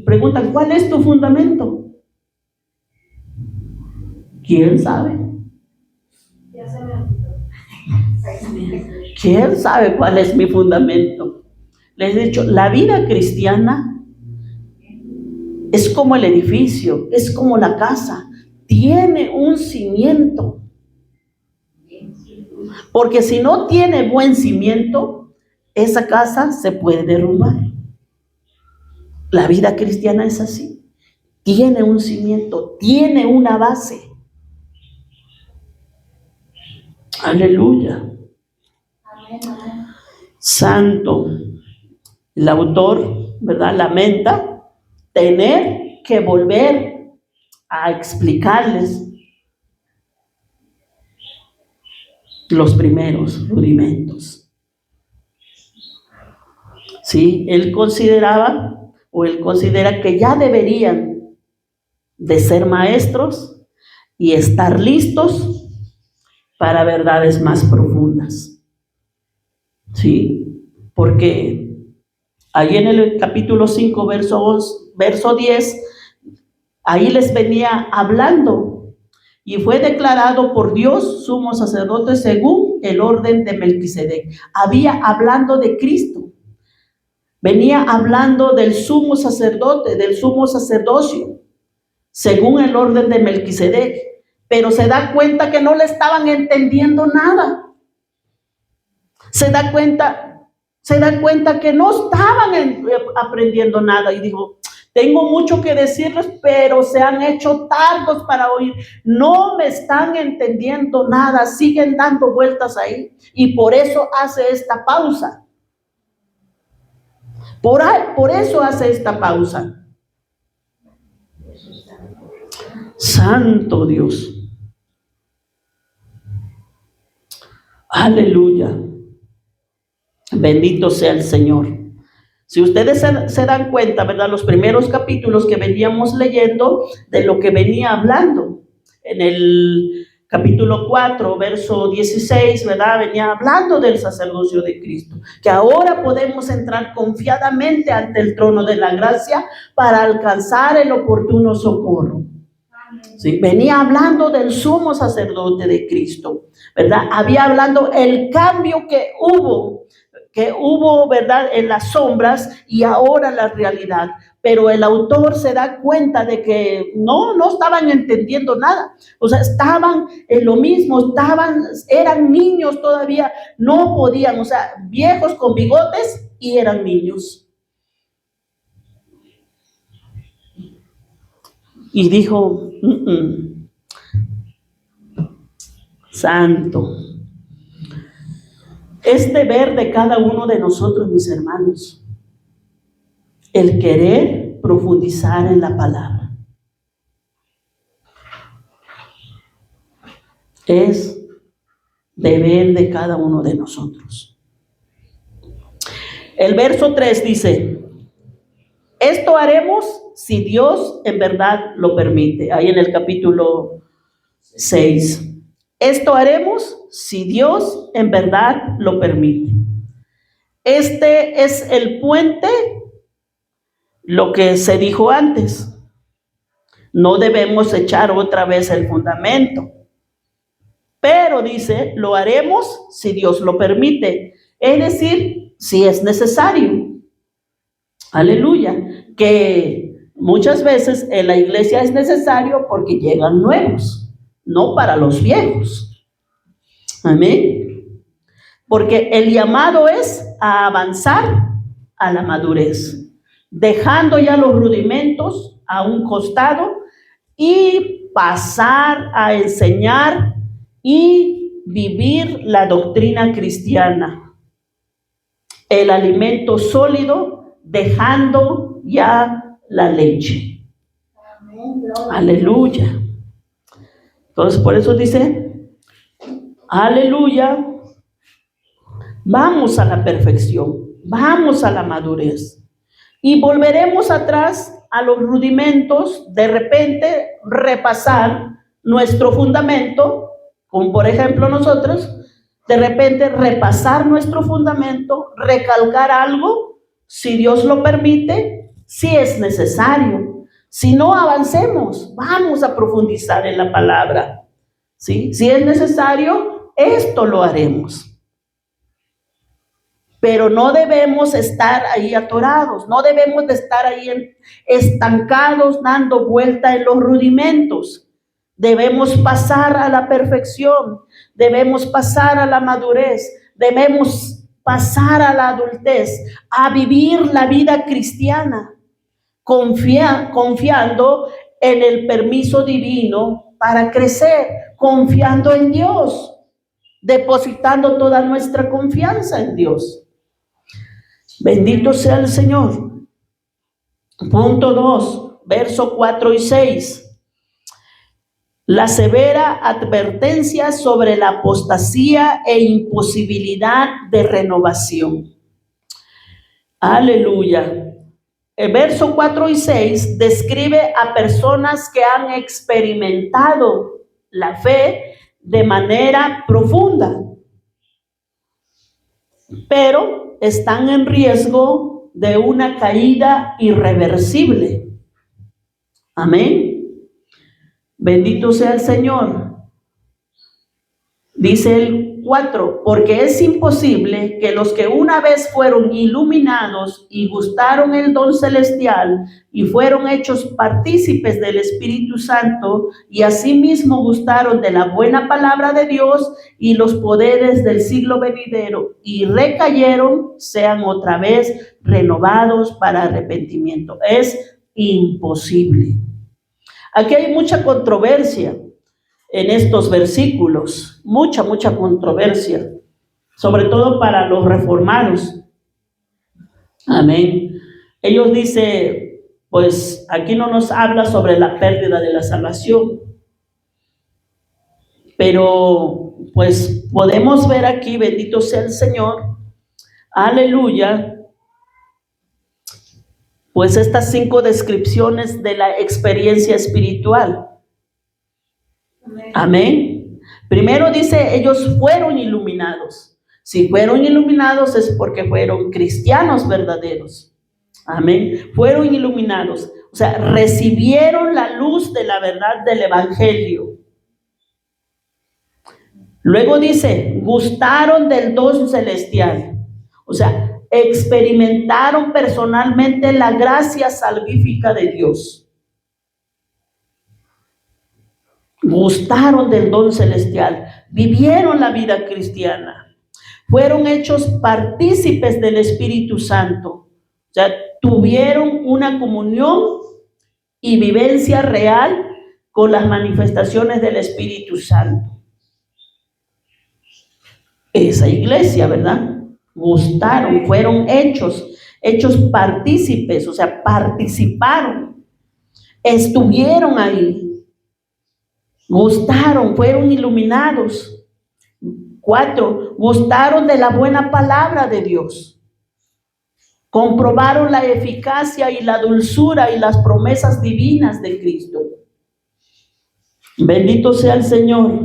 preguntan, ¿cuál es tu fundamento? ¿Quién sabe? ¿Quién sabe cuál es mi fundamento? Les he dicho, la vida cristiana es como el edificio, es como la casa. Tiene un cimiento. Porque si no tiene buen cimiento, esa casa se puede derrumbar. La vida cristiana es así. Tiene un cimiento, tiene una base. Aleluya. Santo. El autor, ¿verdad?, lamenta tener que volver a explicarles los primeros rudimentos. Sí, él considera que ya deberían de ser maestros y estar listos para verdades más profundas. Sí, porque ahí en el capítulo 5, verso 10, ahí les venía hablando, y fue declarado por Dios sumo sacerdote según el orden de Melquisedec. Había hablando de Cristo, venía hablando del sumo sacerdote, del sumo sacerdocio, según el orden de Melquisedec, pero se da cuenta que no le estaban entendiendo nada. Se da cuenta que no estaban aprendiendo nada, y dijo: tengo mucho que decirles, pero se han hecho tardos para oír. No me están entendiendo nada, siguen dando vueltas ahí, y por eso hace esta pausa. Por eso hace esta pausa. Santo Dios. Aleluya. Bendito sea el Señor. Si ustedes se dan cuenta, ¿verdad? Los primeros capítulos que veníamos leyendo, de lo que venía hablando. En el capítulo 4, verso 16, ¿verdad? Venía hablando del sacerdocio de Cristo. Que ahora podemos entrar confiadamente ante el trono de la gracia para alcanzar el oportuno socorro. Sí, venía hablando del sumo sacerdote de Cristo, ¿verdad? Había hablando el cambio que hubo, ¿verdad? En las sombras y ahora la realidad. Pero el autor se da cuenta de que no estaban entendiendo nada. O sea, estaban en lo mismo, eran niños todavía, no podían, o sea, viejos con bigotes y eran niños. Y dijo: Santo. Es deber de cada uno de nosotros, mis hermanos, el querer profundizar en la palabra. Es deber de cada uno de nosotros. El verso 3 dice: esto haremos si Dios en verdad lo permite. Ahí en el capítulo 6. Esto haremos si Dios en verdad lo permite. Este es el puente, lo que se dijo antes. No debemos echar otra vez el fundamento. Pero dice, lo haremos si Dios lo permite. Es decir, si es necesario. Aleluya. Que muchas veces en la iglesia es necesario porque llegan nuevos, no para los viejos. Amén. Porque el llamado es a avanzar a la madurez, dejando ya los rudimentos a un costado y pasar a enseñar y vivir la doctrina cristiana, el alimento sólido, dejando ya la leche. Amén. Aleluya. Entonces, por eso dice, aleluya, vamos a la perfección, vamos a la madurez y volveremos atrás a los rudimentos, de repente repasar nuestro fundamento, como por ejemplo nosotros, de repente repasar nuestro fundamento, recalcar algo, si Dios lo permite, si es necesario. Si no, avancemos, vamos a profundizar en la palabra. ¿Sí? Si es necesario, esto lo haremos. Pero no debemos estar ahí atorados, no debemos de estar ahí estancados dando vuelta en los rudimentos. Debemos pasar a la perfección, debemos pasar a la madurez, debemos pasar a la adultez, a vivir la vida cristiana, confiando en el permiso divino para crecer, confiando en Dios, depositando toda nuestra confianza en Dios. Bendito sea el Señor. Punto 2, verso 4 y 6. La severa advertencia sobre la apostasía e imposibilidad de renovación. Aleluya. El verso 4 y 6 describe a personas que han experimentado la fe de manera profunda, pero están en riesgo de una caída irreversible. Amén. Bendito sea el Señor. Dice el 4, porque es imposible que los que una vez fueron iluminados y gustaron el don celestial y fueron hechos partícipes del Espíritu Santo y asimismo gustaron de la buena palabra de Dios y los poderes del siglo venidero y recayeron, sean otra vez renovados para arrepentimiento. Es imposible. Aquí hay mucha controversia en estos versículos, mucha controversia, sobre todo para los reformados. Amén. Ellos dicen, pues aquí no nos habla sobre la pérdida de la salvación, pero pues podemos ver aquí, bendito sea el Señor, aleluya, pues estas 5 descripciones de la experiencia espiritual. Amén. Primero dice, ellos fueron iluminados. Si fueron iluminados es porque fueron cristianos verdaderos. Amén. Fueron iluminados. O sea, recibieron la luz de la verdad del evangelio. Luego dice, gustaron del don celestial. O sea, experimentaron personalmente la gracia salvífica de Dios. Gustaron del don celestial, vivieron la vida cristiana, fueron hechos partícipes del Espíritu Santo, o sea, tuvieron una comunión y vivencia real con las manifestaciones del Espíritu Santo. Esa iglesia, ¿verdad? Gustaron, fueron hechos partícipes, o sea, participaron, estuvieron ahí. Gustaron, fueron iluminados. 4, gustaron de la buena palabra de Dios. Comprobaron la eficacia y la dulzura y las promesas divinas de Cristo. Bendito sea el Señor.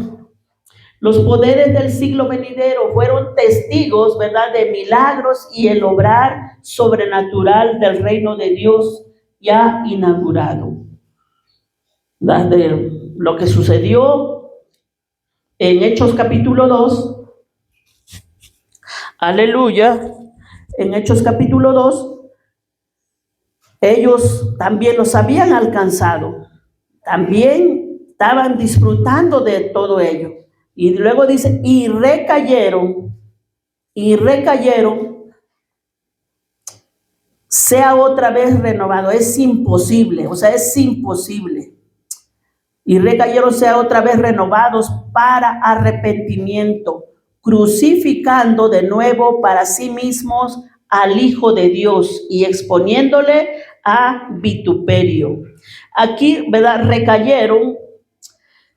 Los poderes del siglo venidero fueron testigos, ¿verdad?, de milagros y el obrar sobrenatural del reino de Dios ya inaugurado. De lo que sucedió en Hechos capítulo 2, aleluya, en Hechos capítulo 2, ellos también los habían alcanzado, también estaban disfrutando de todo ello. Y luego dice, y recayeron, sea otra vez renovado. Es imposible, o sea, es imposible. Y recayeron, sea otra vez renovados para arrepentimiento, crucificando de nuevo para sí mismos al Hijo de Dios y exponiéndole a vituperio. Aquí, ¿verdad?, recayeron.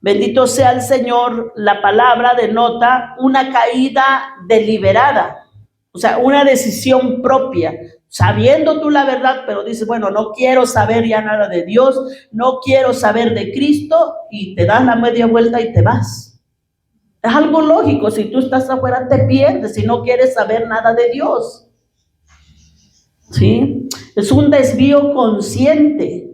Bendito sea el Señor. La palabra denota una caída deliberada, o sea, una decisión propia, sabiendo tú la verdad, pero dices, bueno, no quiero saber ya nada de Dios, no quiero saber de Cristo, y te das la media vuelta y te vas. Es algo lógico, si tú estás afuera te pierdes, si no quieres saber nada de Dios. ¿Sí? Es un desvío consciente.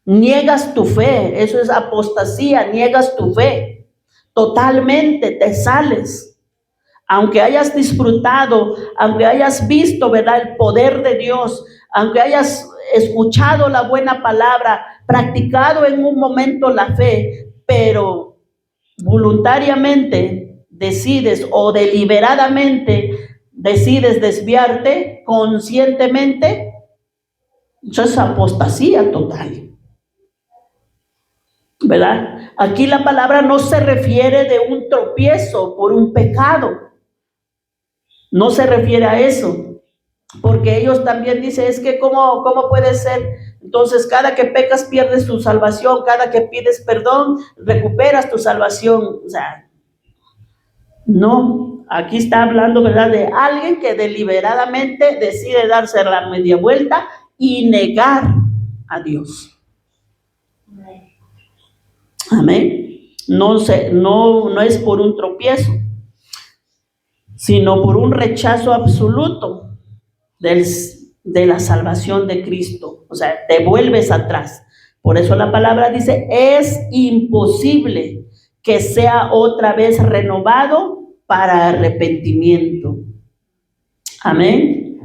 Niegas tu fe, eso es apostasía, niegas tu fe. Totalmente te sales. Aunque hayas disfrutado, aunque hayas visto, ¿verdad?, el poder de Dios, aunque hayas escuchado la buena palabra, practicado en un momento la fe, pero voluntariamente decides o deliberadamente decides desviarte conscientemente, eso es apostasía total. ¿Verdad? Aquí la palabra no se refiere de un tropiezo por un pecado. No se refiere a eso. Porque ellos también dicen, es que ¿cómo puede ser? Entonces, cada que pecas pierdes tu salvación, cada que pides perdón recuperas tu salvación. O sea, no, aquí está hablando, ¿verdad?, de alguien que deliberadamente decide darse la media vuelta y negar a Dios. Amén. no es por un tropiezo, sino por un rechazo absoluto de la salvación de Cristo. O sea, te vuelves atrás. Por eso la palabra dice, es imposible que sea otra vez renovado para arrepentimiento. Amén.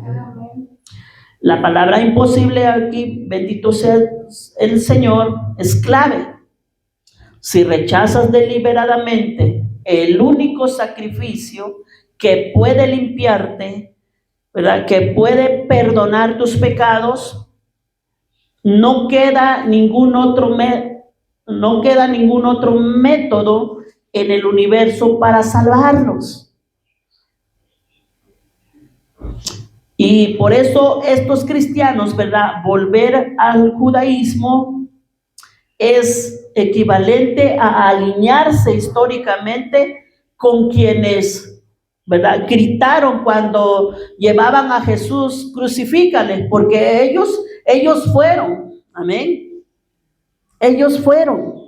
La palabra imposible aquí, bendito sea el Señor, es clave. Si rechazas deliberadamente el único sacrificio que puede limpiarte, ¿verdad?, que puede perdonar tus pecados, no queda ningún otro método en el universo para salvarlos. Y por eso estos cristianos, ¿verdad?, volver al judaísmo es equivalente a alinearse históricamente con quienes, ¿verdad?, gritaron cuando llevaban a Jesús, crucifícale, porque ellos fueron, amén, ellos fueron.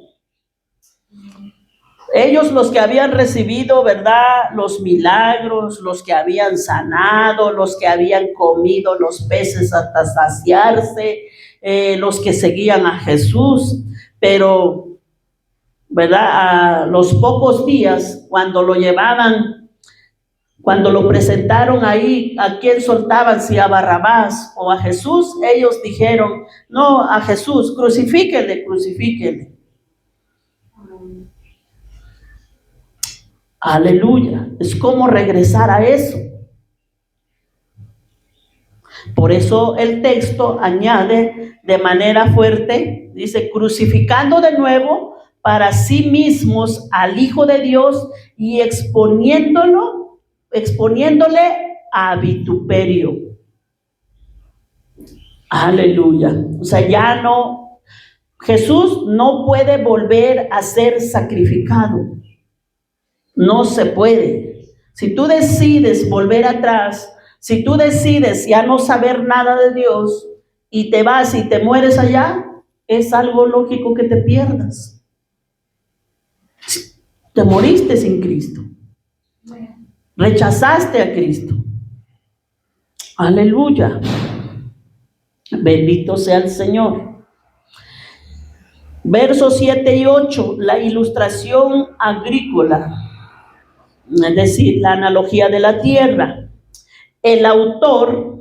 Ellos los que habían recibido, ¿verdad?, los milagros, los que habían sanado, los que habían comido los peces hasta saciarse, los que seguían a Jesús. Pero, ¿verdad?, a los pocos días, cuando lo presentaron ahí, ¿a quién soltaban? Si a Barrabás o a Jesús. Ellos dijeron, no, a Jesús, crucifíquele. Aleluya. Es como regresar a eso. Por eso el texto añade de manera fuerte, dice, crucificando de nuevo para sí mismos al Hijo de Dios y exponiéndole a vituperio. Aleluya. O sea, Jesús no puede volver a ser sacrificado. No se puede. Si tú decides volver atrás, si tú decides ya no saber nada de Dios y te vas y te mueres allá, es algo lógico que te pierdas. Te moriste sin Cristo. Rechazaste a Cristo. Aleluya. Bendito sea el Señor. Versos 7 y 8, la ilustración agrícola. Es decir, la analogía de la tierra. El autor,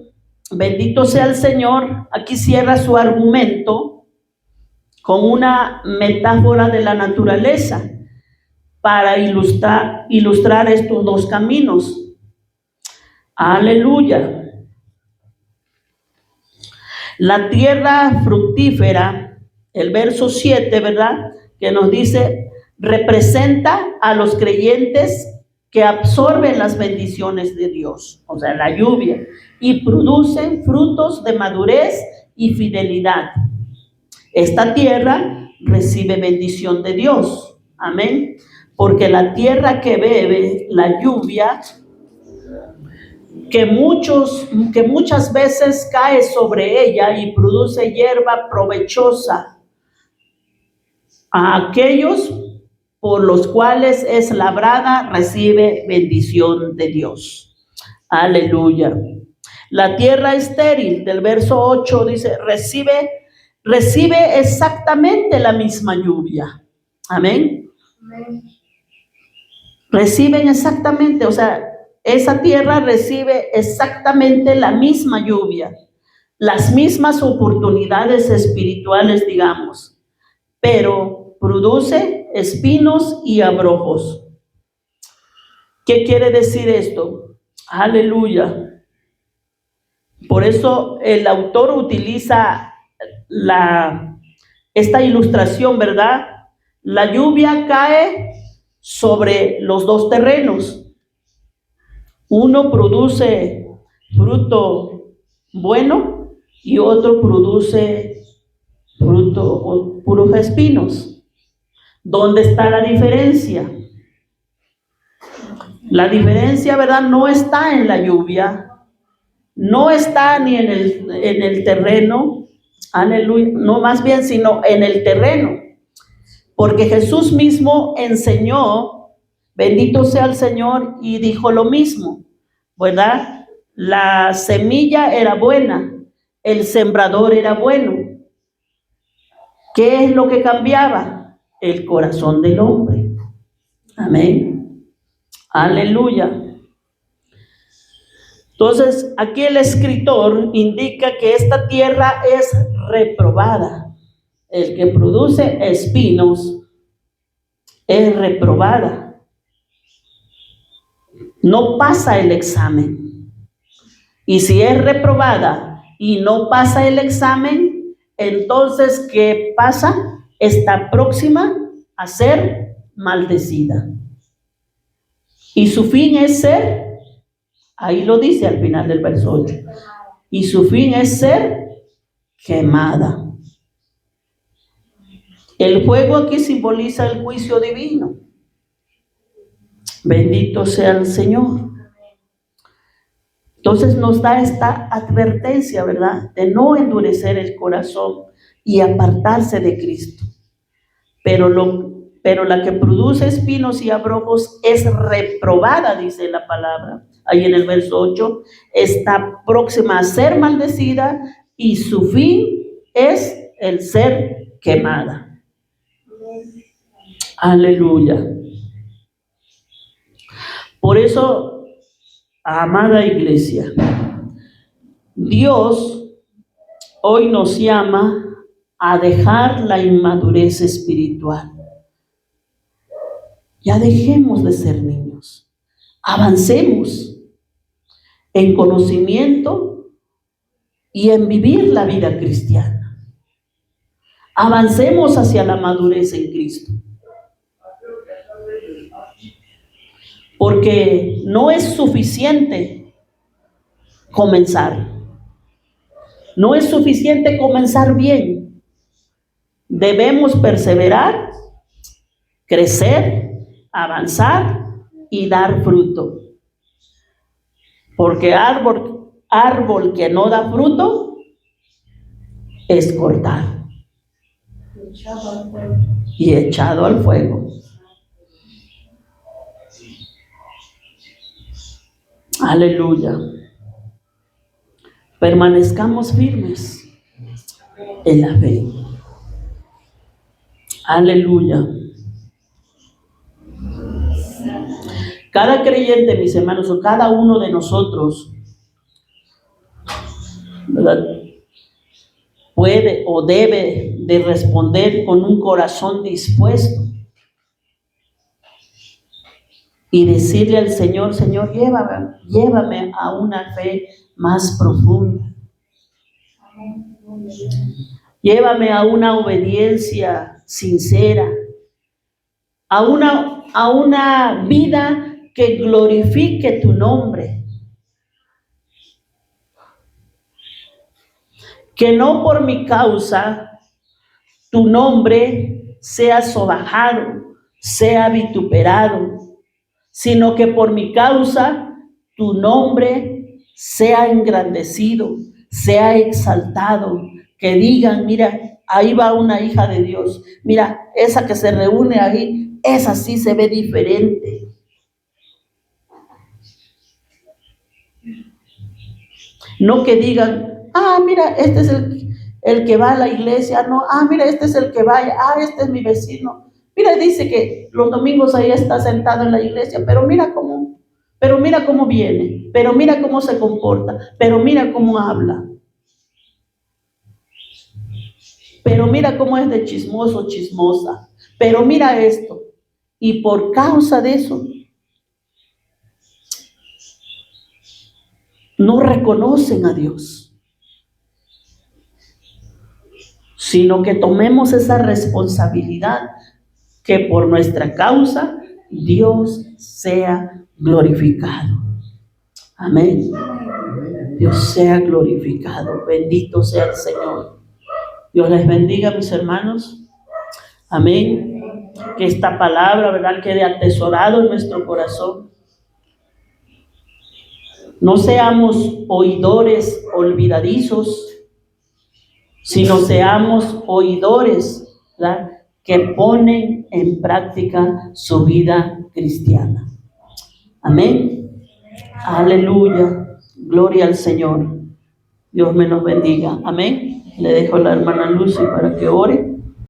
bendito sea el Señor, aquí cierra su argumento con una metáfora de la naturaleza para ilustrar estos dos caminos. Aleluya. La tierra fructífera, el verso 7, ¿verdad?, que nos dice, representa a los creyentes que absorben las bendiciones de Dios, o sea, la lluvia, y producen frutos de madurez y fidelidad. Esta tierra recibe bendición de Dios, amén, porque la tierra que bebe la lluvia, que muchas veces cae sobre ella y produce hierba provechosa a aquellos por los cuales es labrada, recibe bendición de Dios. Aleluya. La tierra estéril, del verso 8, dice, recibe exactamente la misma lluvia. Amén. Reciben exactamente, o sea, esa tierra recibe exactamente la misma lluvia, las mismas oportunidades espirituales, digamos, pero produce espinos y abrojos. ¿Qué quiere decir esto? Aleluya. Por eso el autor utiliza esta ilustración, ¿verdad? La lluvia cae sobre los dos terrenos. Uno produce fruto bueno y otro produce fruto puros espinos. ¿Dónde está la diferencia? La diferencia, ¿verdad?, no está en la lluvia, no está ni en el terreno, aleluya, no más bien, sino en el terreno. Porque Jesús mismo enseñó, bendito sea el Señor, y dijo lo mismo, ¿verdad? La semilla era buena, el sembrador era bueno. ¿Qué es lo que cambiaba? El corazón del hombre. Amén. Aleluya. Entonces, aquí el escritor indica que esta tierra es reprobada. El que produce espinos es reprobada. No pasa el examen. Y si es reprobada y no pasa el examen, entonces, ¿qué pasa? Está próxima a ser maldecida. Y su fin es ser, ahí lo dice al final del verso 8, y su fin es ser quemada. El fuego aquí simboliza el juicio divino. Bendito sea el Señor. Entonces nos da esta advertencia, ¿verdad? De no endurecer el corazón y apartarse de Cristo. Pero la que produce espinos y abrojos es reprobada, dice la palabra. Ahí en el verso 8, está próxima a ser maldecida y su fin es el ser quemada. Aleluya. Por eso, amada iglesia, Dios hoy nos llama a dejar la inmadurez espiritual. Ya dejemos de ser niños. Avancemos en conocimiento y en vivir la vida cristiana. Avancemos hacia la madurez en Cristo. Porque no es suficiente comenzar. No es suficiente comenzar bien. Debemos perseverar, crecer, avanzar y dar fruto. Porque árbol que no da fruto es cortado y echado al fuego. Aleluya. Permanezcamos firmes en la fe. Aleluya. Cada creyente, mis hermanos, o cada uno de nosotros, ¿verdad?, puede o debe de responder con un corazón dispuesto y decirle al Señor: Señor, llévame a una fe más profunda. Llévame a una obediencia sincera, a una vida que glorifique tu nombre. Que no por mi causa tu nombre sea sobajado, sea vituperado, sino que por mi causa tu nombre sea engrandecido, sea exaltado. Que digan: mira, ahí va una hija de Dios. Mira, esa que se reúne ahí, esa sí se ve diferente. No que digan: mira, este es el que va a la iglesia. No, mira, este es el que vaya. Este es mi vecino. Mira, dice que los domingos ahí está sentado en la iglesia, pero mira cómo viene, pero mira cómo se comporta, pero mira cómo habla, pero mira cómo es de chismoso, chismosa, pero mira esto. Y por causa de eso, no reconocen a Dios, sino que tomemos esa responsabilidad, que por nuestra causa Dios sea glorificado. Amén. Dios sea glorificado. Bendito sea el Señor. Dios les bendiga, mis hermanos. Amén. Que esta palabra, ¿verdad?, quede atesorado en nuestro corazón. No seamos oidores olvidadizos, sino seamos oidores, ¿verdad?, que ponen en práctica su vida cristiana. Amén. Aleluya. Gloria al Señor. Dios me los bendiga. Amén. Le dejo a la hermana Lucy para que ore.